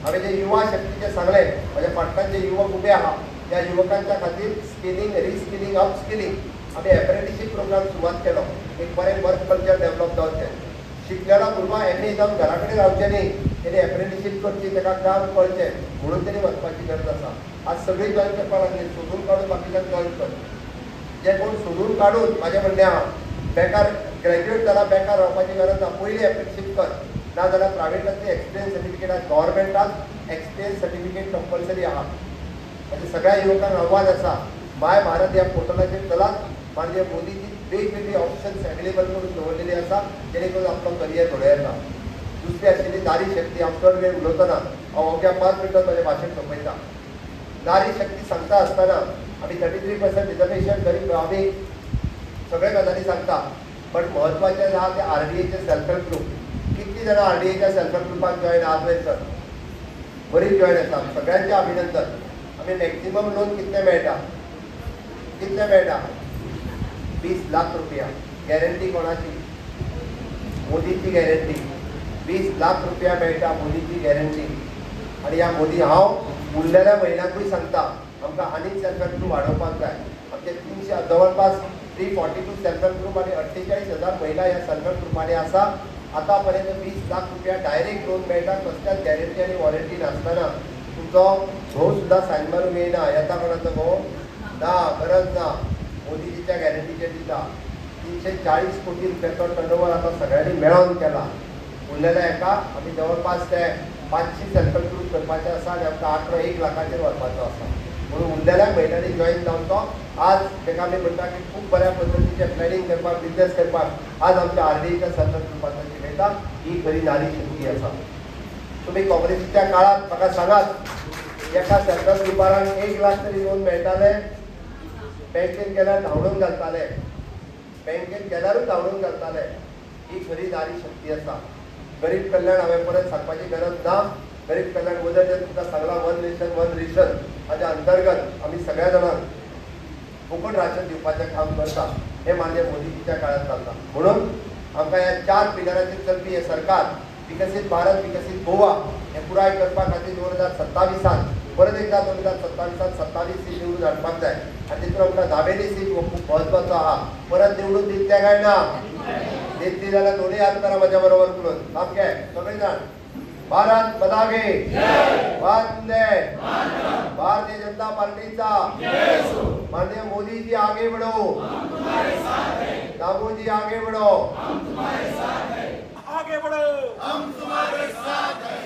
हांवें जे युवा शक्तीचें सांगलें म्हज्या फाटल्यान जे युवक उबे आहा त्या युवकांच्या खातीर स्किलिंग, रिस्किलिंग, अपस्किलिंग आमी एप्रेंटिसशीप प्रोग्राम सुरवात केलो. एक बरें वर्क कल्चर डेव्हलप जावचें. शिकलेलो भुरगो MA जावन घरा कडेन रावचें न्ही. तेणी एप्रेंटिसशीप करची, ताका काम कळचें म्हणून तेणी वचपाची गरज आसा. आज सगळीं जॉइन करपाक लागली. सोदून काडून बाकीच्यान जॉइन कर. जे कोण सोदून काडून म्हाजें म्हणणें आहा बेकार ग्रॅज्युएट जाला बेकार रावपाची गरज ना. पयलीं एप्रेंटिसशीप कर ना जाल्यार प्रायवेटांतली एक्सपिरियन्स सर्टिफिकेट आसा. गव्हर्मेंटान एक्सपिरियन्स सर्टिफिकेट कंपल्सरी आहा. म्हणजे सगळ्या युवकांक आव्हान आसा माय भारत ह्या पोर्टलाचेर चलात. म्हणजे मोदीची वेगवेगळी ऑप्शन्स एवेलेबल करून दवरलेली आसा जेणे करून आपलो करियर घडोवं येता. दुसरी आशिल्ली नारी शक्ती. हांव चड वेळ उलयतना हांव अवघ्या 5 मिनटांत म्हजें भाशण सोंपयता. नारी शक्ती सांगता आसतना आमी 33% रिजर्वेशन गरीब आमी सगळे गजाली सांगता. पण म्हत्वाचें आहा ते RDAचे सेल्फ हेल्प ग्रुप. कितलीं जाणां RDAच्या सेल्फ हेल्प ग्रुपाक जॉइन आहात पळय सर? बरीच जॉइन आसा. सगळ्यांचें अभिनंदन. आमी मॅक्सिमम लोन कितले मेळटा? 20 लाख रुपया. गॅरंटी कोणाची? मोदीची गॅरंटी. 20 लाख रुपया मेळटा मोदीची गॅरंटी. आनी ह्या मोदी हांव उरलेल्या महिलांकूय सांगता आमकां आनीक सेल्फ हेल्प ग्रुप वाडोवपाक जाय. आमचे 300 जवळपास 342 सेल्फ हेल्प ग्रुप आनी 48,000 महिला ह्या सेल्फ हेल्प ग्रुपांनी आसा. आतां पर्यंत 20 लाख रुपया डायरेक्ट लोन मेळटा. कसल्याच गॅरंटी आनी वॉरंटी नासतना. तुमचो घोव सुद्दां सायन मारूंक येयना. येता कोणाचो घोव? ना, गरज ना. मोदीजीच्या गॅरंटीचेर दिता. 340 कोटी रुपयाचो टर्नओवर आतां सगळ्यांनी मेळोन केला. उरलेल्या एका आमी जवळपास ते 500 सेल्फ हेल्प ग्रुप करपाचे आसा आनी आमकां 1 लाखाचेर व्हरपाचो आसा. म्हणून उरलेल्या महिलांनी जॉइन जावचो. आज ताका आमी म्हणटा की खूब बऱ्या पद्दतीचें प्लॅनिंग करपाक बिजनेस करपाक आज आमच्या RDAच्या सेल्फ हेल्प ग्रुपाचो जिमेता ही खरी नारी शक्ती आसा. तुमी काँग्रेसीच्या काळात म्हाका सांगात एका सेल्फ हेल्प ग्रुपाराक 1 लाख तरी लोन मेळटाले. बँकेत गेल्यार धांवडून घालताले. बँकेत गेल्यारूच धांवडून घालताले. ही खरी नारी शक्ती आसा. गरीब कल्याण हांवें परत सांगपाची गरज ना. गरीब कल्याण वजन जे तुमकां सांगला 1 नेशन 1 रेशन हाच्या अंतर्गत आमी सगळ्या जाणांक फुकट राशन दिवपाचें काम करता. हे मान्य मोदीजीच्या काळात चलता. म्हणून आमकां ह्या 4 पिलराचेर चलपी हे सरकार विकसीत भारत विकसीत गोवा हे पुराय करपा खातीर 2027 परत एकदा 2027 27 सीट निवडून हाडपाक जाय. आनी तितून आमकां दावेली सीट हो खूब म्हत्वाचो आहा. परत निवडून दितले काय ना? दितली जाल्यार दोनूय हात करा म्हाज्या बरोबर करून. सामकें सगळे जाण भारत माता की वंदे भारतीय जनता पार्टीचा माननीय मोदी जी आगे बढ़ो. दामोजी आगे बढ़ो. आगे बढ़ो, हम तुम्हारे साथ हैं.